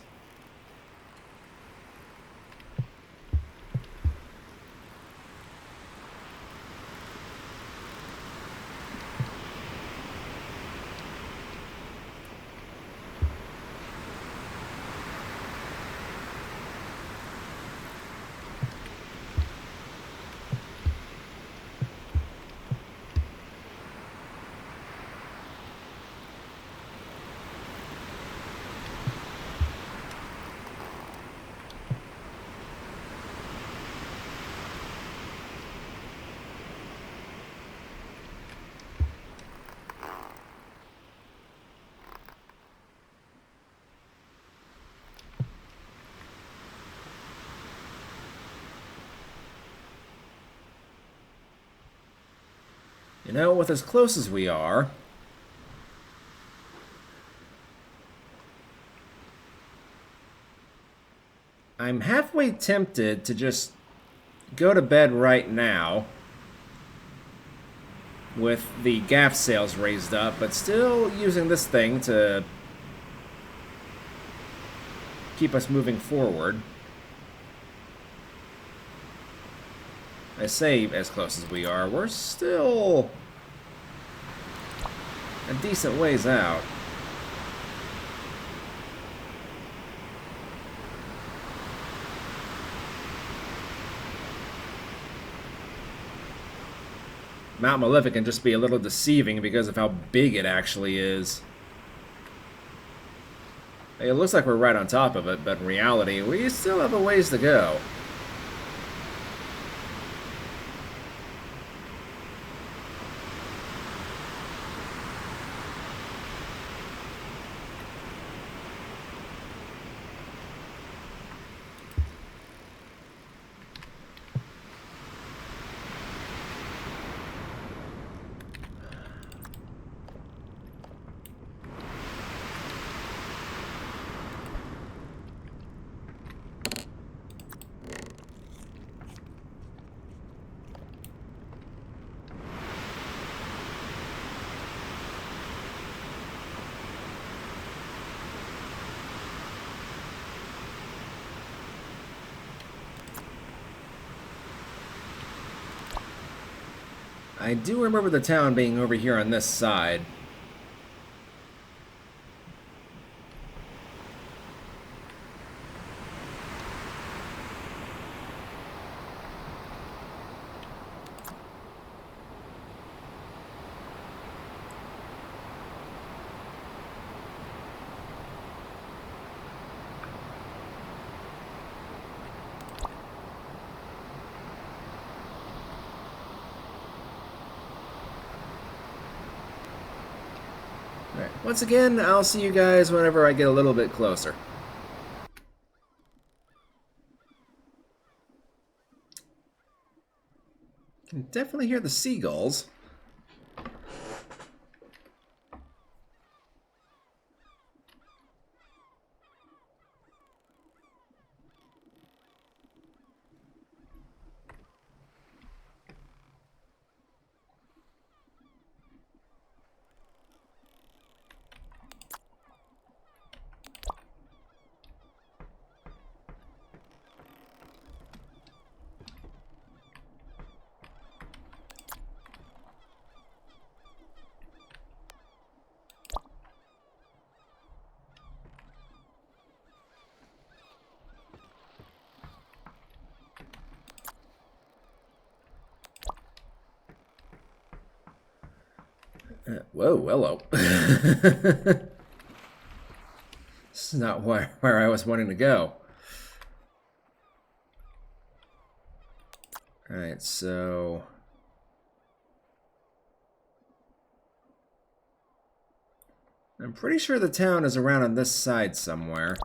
You know, with as close as we are, I'm halfway tempted to just go to bed right now with the gaff sails raised up, but still using this thing to keep us moving forward. I say as close as we are, we're still a decent ways out. Mount Malefic can just be a little deceiving because of how big it actually is. It looks like we're right on top of it, but in reality, we still have a ways to go. I do remember the town being over here on this side. Alright, once again, I'll see you guys whenever I get a little bit closer. Can definitely hear the seagulls. Whoa, hello. This is not where I was wanting to go. Alright, so... I'm pretty sure the town is around on this side somewhere.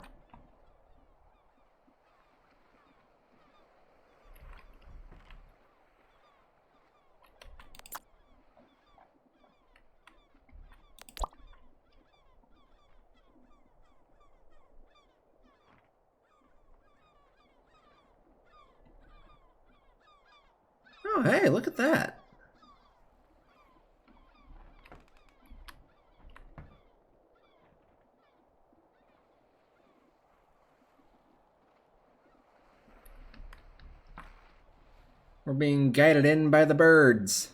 Oh, hey, look at that. We're being guided in by the birds.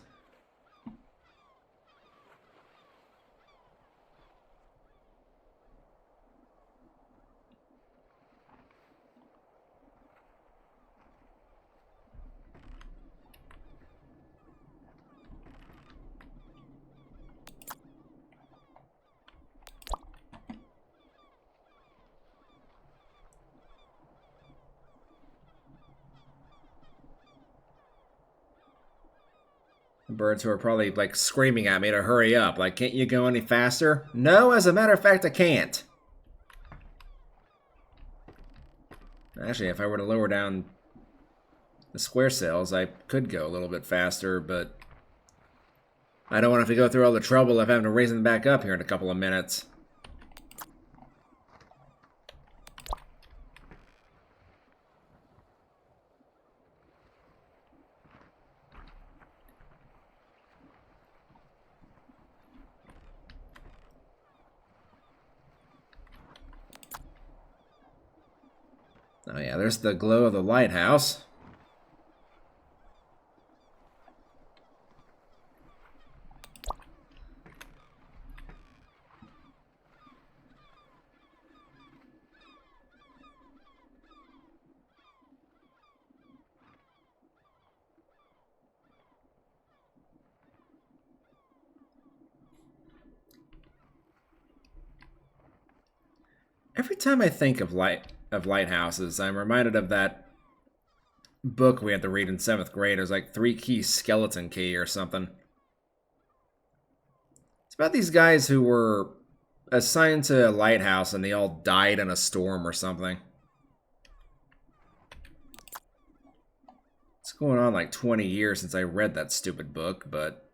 The birds who are probably like screaming at me to hurry up. Like, can't you go any faster? No, as a matter of fact, I can't. Actually, if I were to lower down the square sails, I could go a little bit faster, but I don't want to have to go through all the trouble of having to raise them back up here in a couple of minutes. Oh yeah, there's the glow of the lighthouse. Every time I think of lighthouses, I'm reminded of that book we had to read in 7th grade. It was like 3-key skeleton key or something. It's about these guys who were assigned to a lighthouse and they all died in a storm or something. It's going on like 20 years since I read that stupid book, but...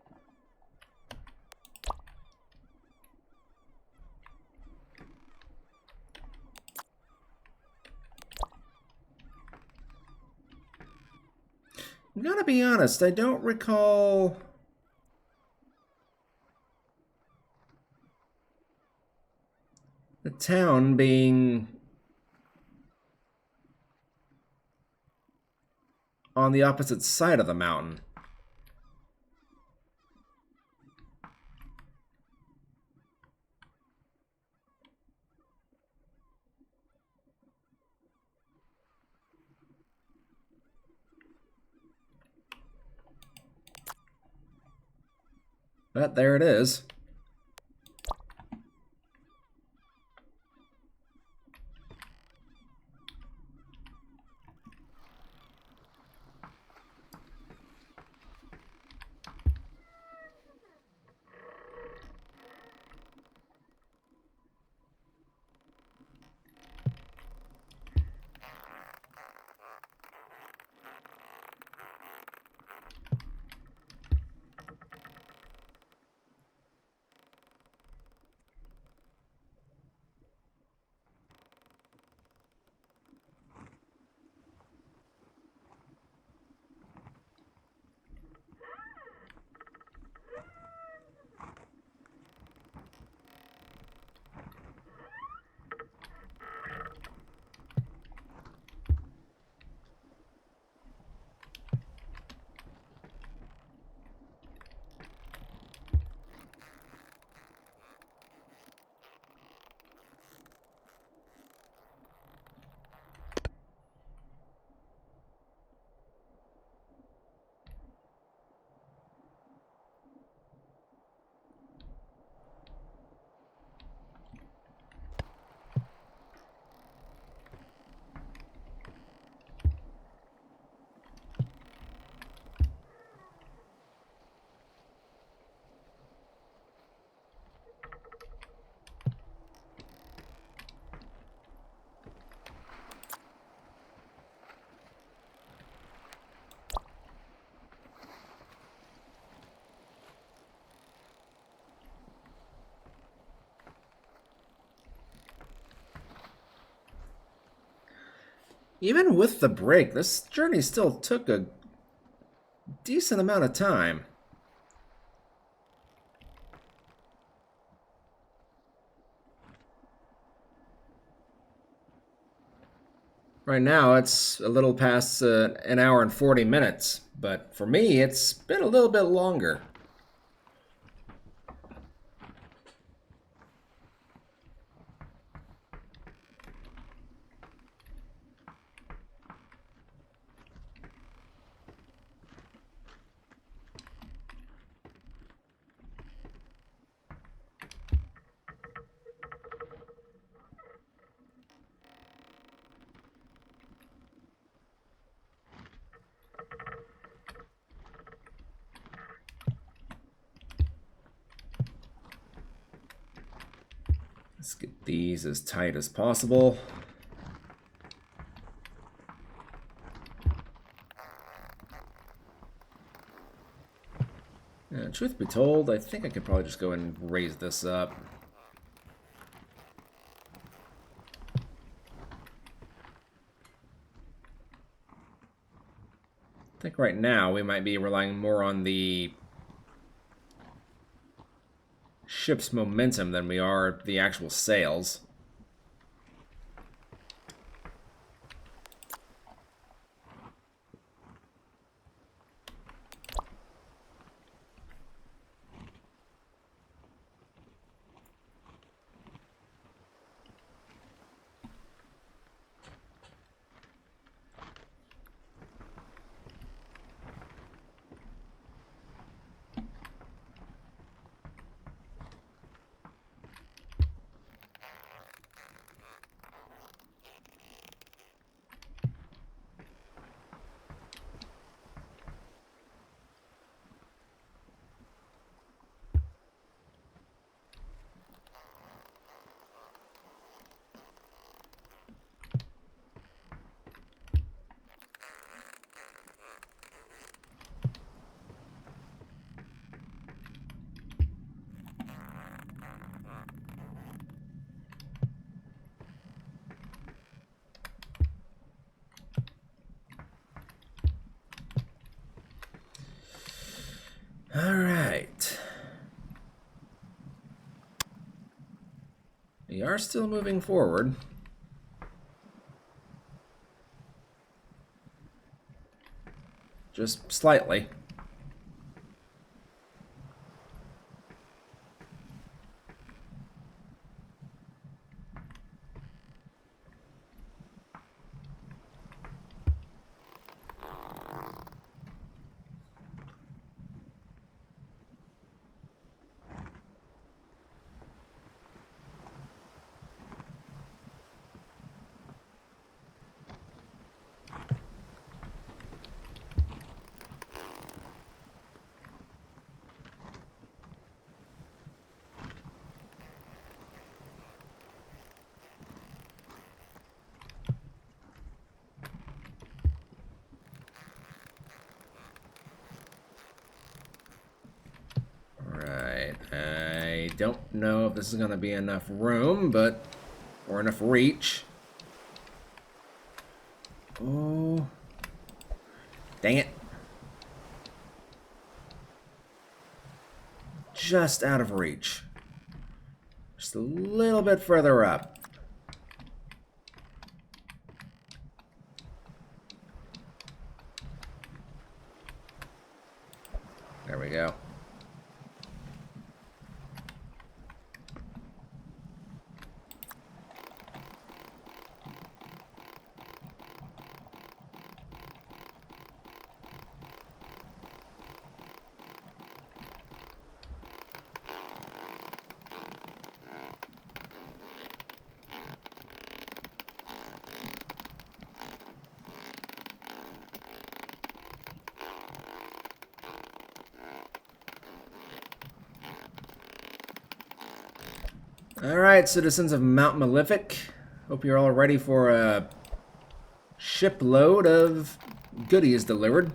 I'm gonna be honest, I don't recall the town being on the opposite side of the mountain. But there it is. Even with the break, this journey still took a decent amount of time. Right now, it's a little past an hour and 40 minutes, but for me, it's been a little bit longer. Let's get these as tight as possible. Truth be told, I think I could probably just go and raise this up. I think right now we might be relying more on the ship's momentum than we are the actual sails. All right. We are still moving forward. Just slightly. don't know if this is going to be enough room, but... or enough reach. Oh. Dang it. Just out of reach. Just a little bit further up. There we go. Alright, citizens of Mount Malefic. Hope you're all ready for a shipload of goodies delivered.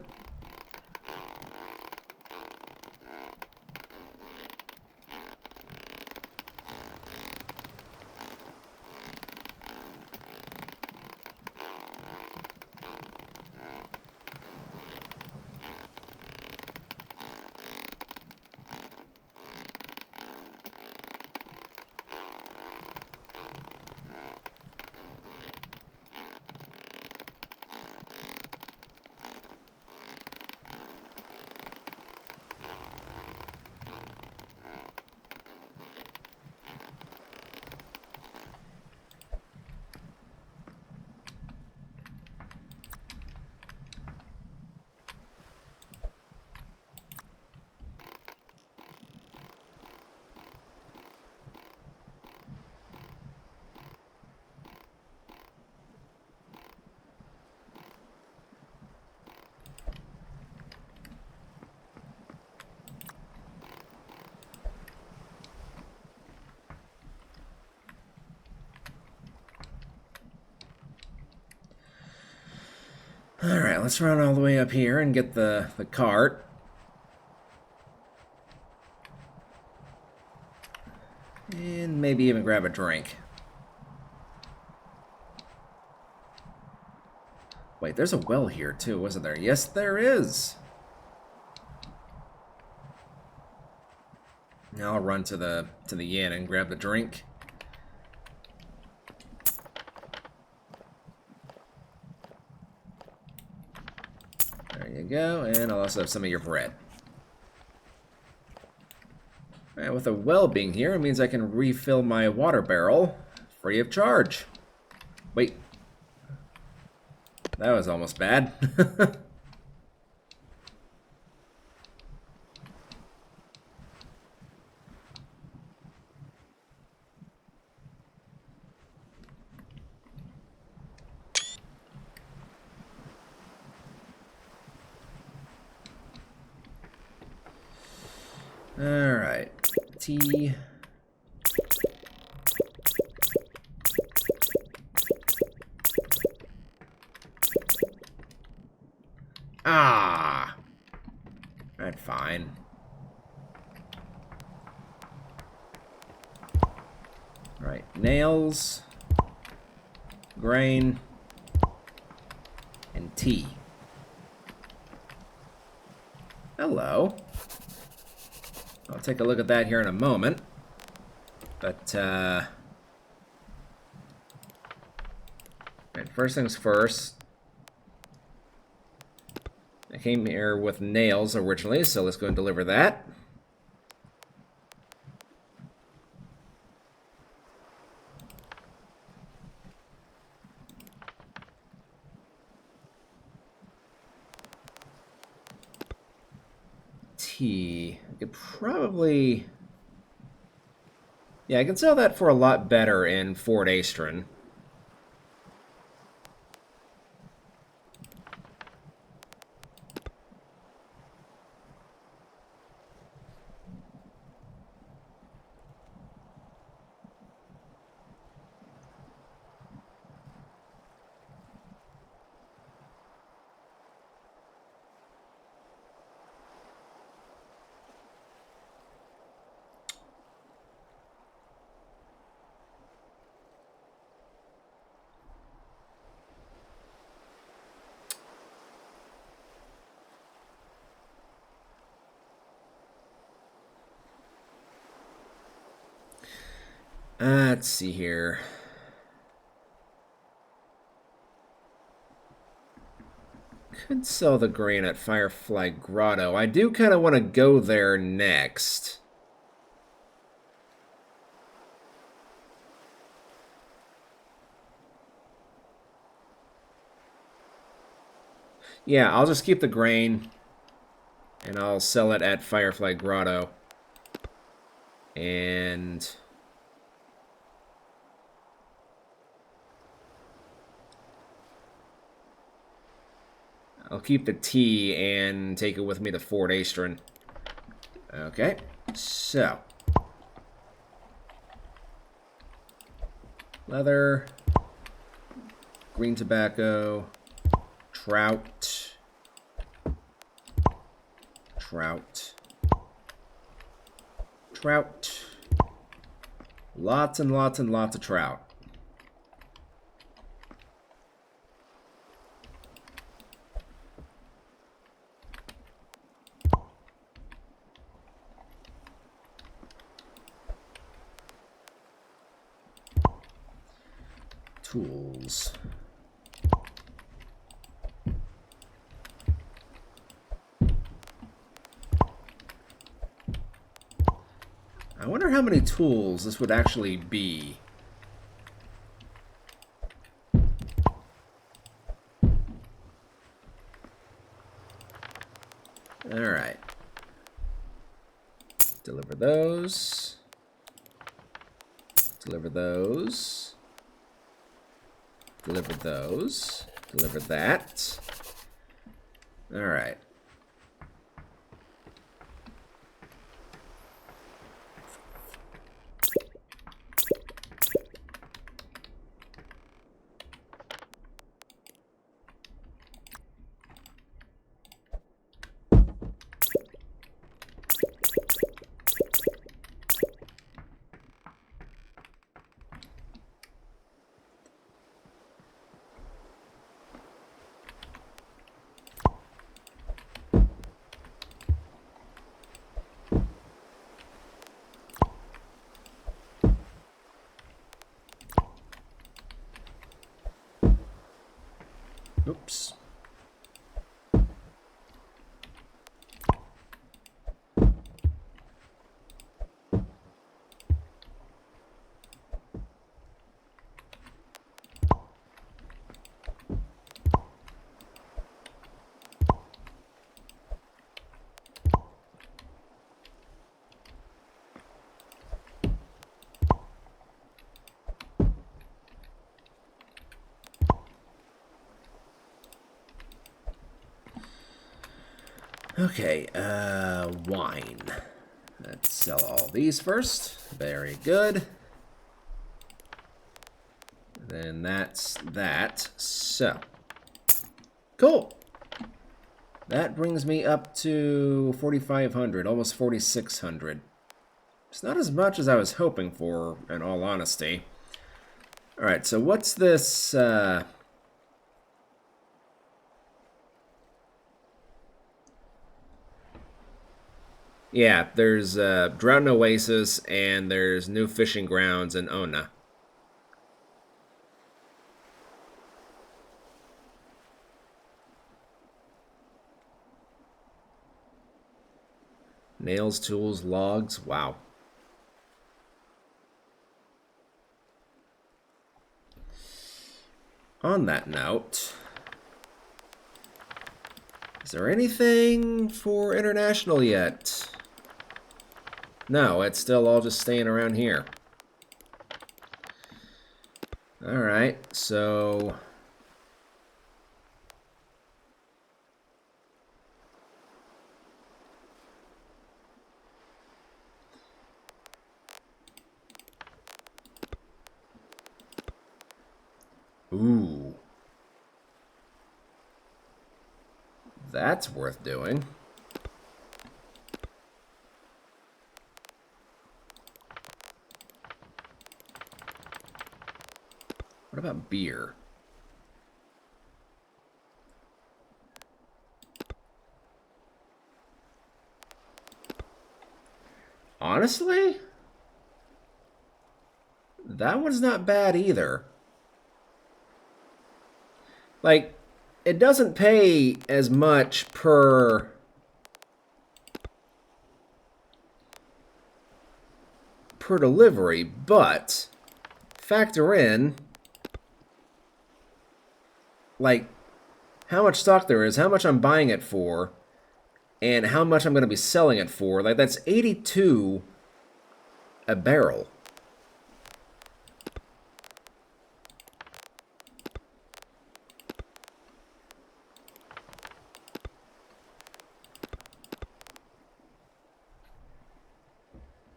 Alright, let's run all the way up here and get the cart. And maybe even grab a drink. Wait, there's a well here too, wasn't there? Yes, there is! Now I'll run to the inn and grab the drink. There you go, and I'll also have some of your bread. And with a well being here, it means I can refill my water barrel free of charge. Wait. That was almost bad. Alright. Tea. Ah! That's fine. Alright, nails, grain, and tea. Hello. I'll take a look at that here in a moment. But, right, first things first. I came here with nails originally, so let's go and deliver that. Tea. I could probably... yeah, I can sell that for a lot better in Fort Astron. Let's see here. Could sell the grain at Firefly Grotto. I do kind of want to go there next. Yeah, I'll just keep the grain, and I'll sell it at Firefly Grotto. And I'll keep the tea and take it with me to Fort Astron. Okay, so leather, green tobacco, trout, trout, trout. Lots and lots and lots of trout. Tools. I wonder how many tools this would actually be. Alright. Deliver those. Deliver those. Deliver those. Deliver that. Alright. Oops. Okay, wine. Let's sell all these first. Very good. Then that's that. So, cool. That brings me up to 4,500, almost 4,600. It's not as much as I was hoping for, in all honesty. Alright, so what's this, Yeah, there's Drought and Oasis, and there's new fishing grounds in Ona. Nails, tools, logs. Wow. On that note, is there anything for international yet? No, it's still all just staying around here. Alright, so... Ooh. That's worth doing. What about beer? Honestly? That one's not bad either. Like, it doesn't pay as much per delivery, but factor in like how much stock there is, how much I'm buying it for, and how much I'm going to be selling it for. Like, that's 82 a barrel.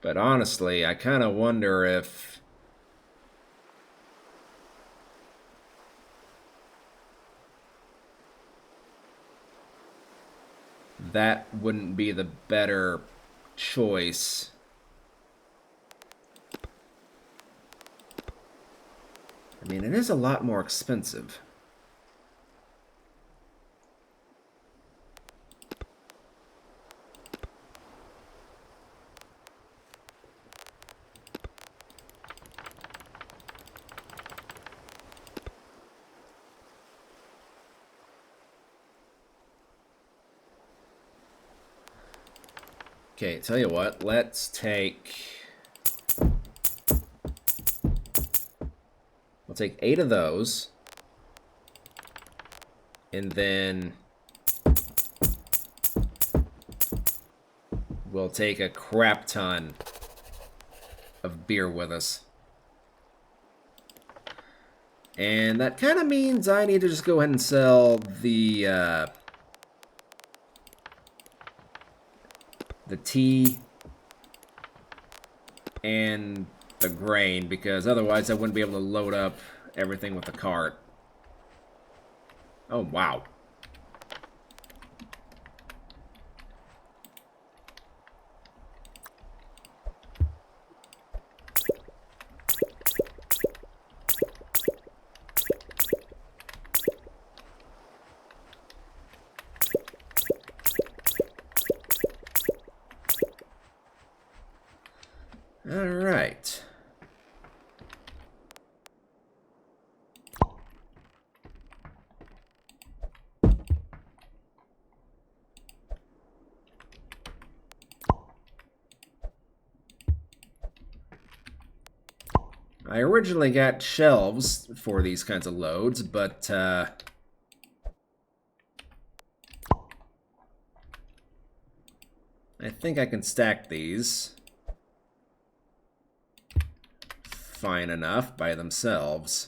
But honestly, I kind of wonder if that wouldn't be the better choice. I mean, it is a lot more expensive. Okay, tell you what, let's take... We'll take 8 of those. And then we'll take a crap ton of beer with us. And that kind of means I need to just go ahead and sell the tea and the grain, because otherwise I wouldn't be able to load up everything with the cart. Oh, wow. All right. I originally got shelves for these kinds of loads, but I think I can stack these fine enough by themselves.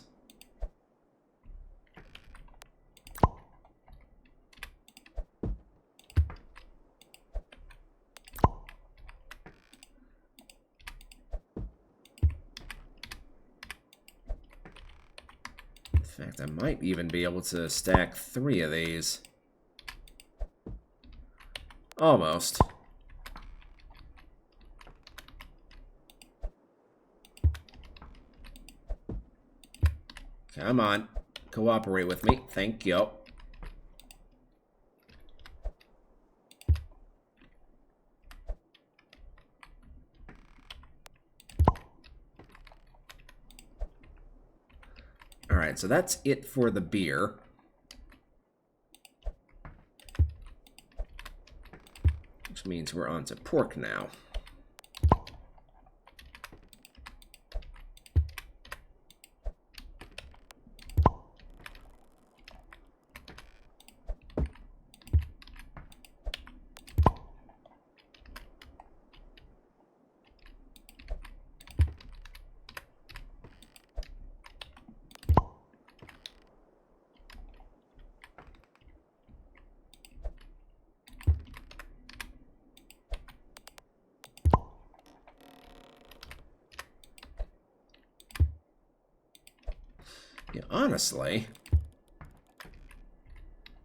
In fact, I might even be able to stack 3 of these. Almost. Come on. Cooperate with me. Thank you. Alright, so that's it for the beer. Which means we're on to pork now. Yeah, honestly,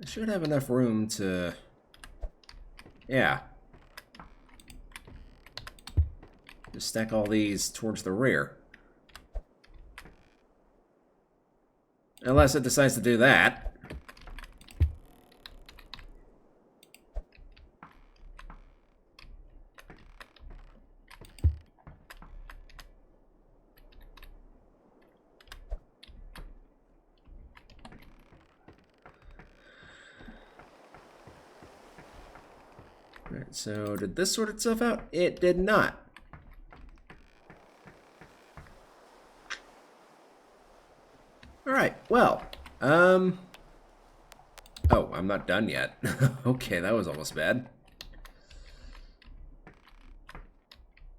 I should have enough room to... Yeah. Just stack all these towards the rear. Unless it decides to do that. Alright, so did this sort itself out? It did not. Alright, well, oh, I'm not done yet. Okay, that was almost bad.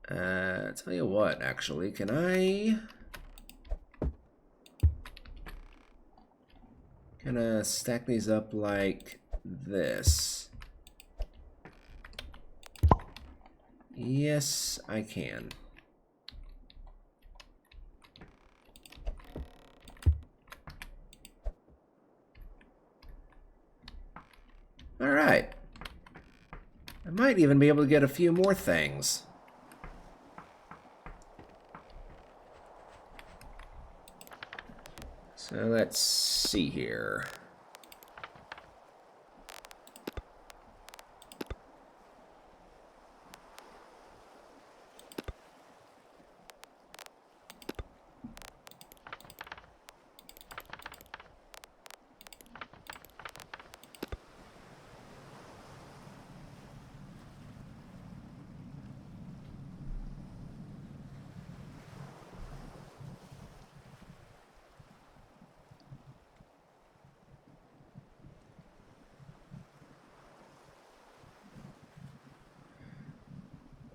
Tell you what, actually, can I... Gonna stack these up like this. Yes, I can. All right. I might even be able to get a few more things. So let's see here.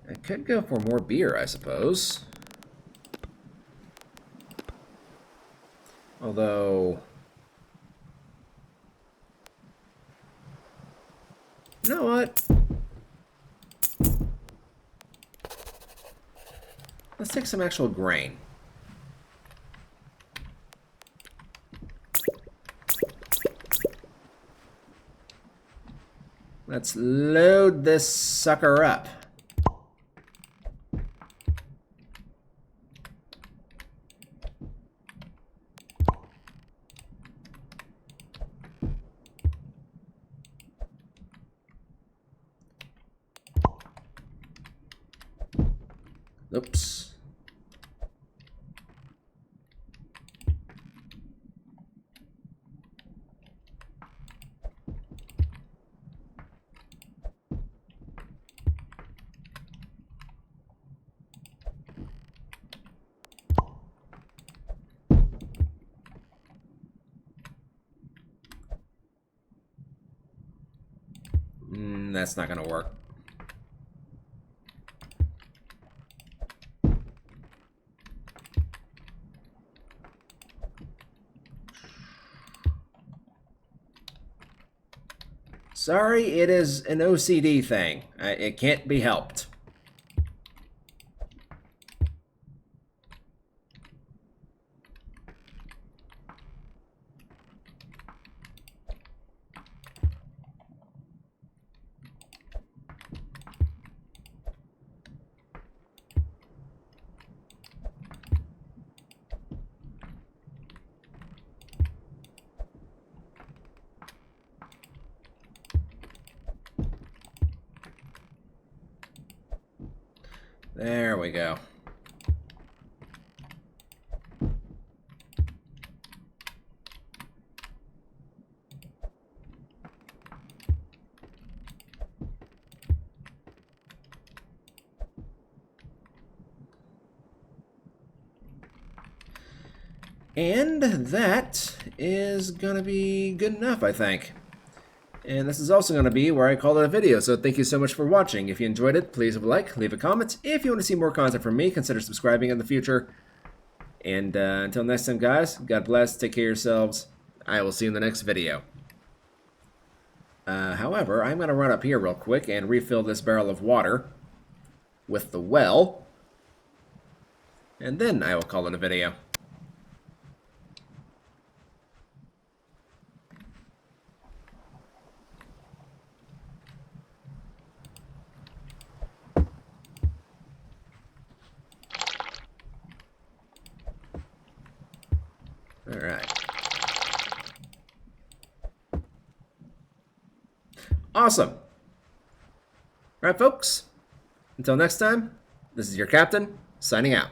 I could go for more beer, I suppose. Although... You know what? Let's take some actual grain. Let's load this sucker up. Oops. That's not going to work. Sorry, it is an OCD thing. It can't be helped. There we go. And that is gonna be good enough, I think. And this is also going to be where I call it a video, so thank you so much for watching. If you enjoyed it, please leave a like, leave a comment. If you want to see more content from me, consider subscribing in the future. And until next time, guys, God bless, take care of yourselves. I will see you in the next video. However, I'm going to run up here real quick and refill this barrel of water with the well. And then I will call it a video. All right. Awesome. All right, folks. Until next time, this is your captain, signing out.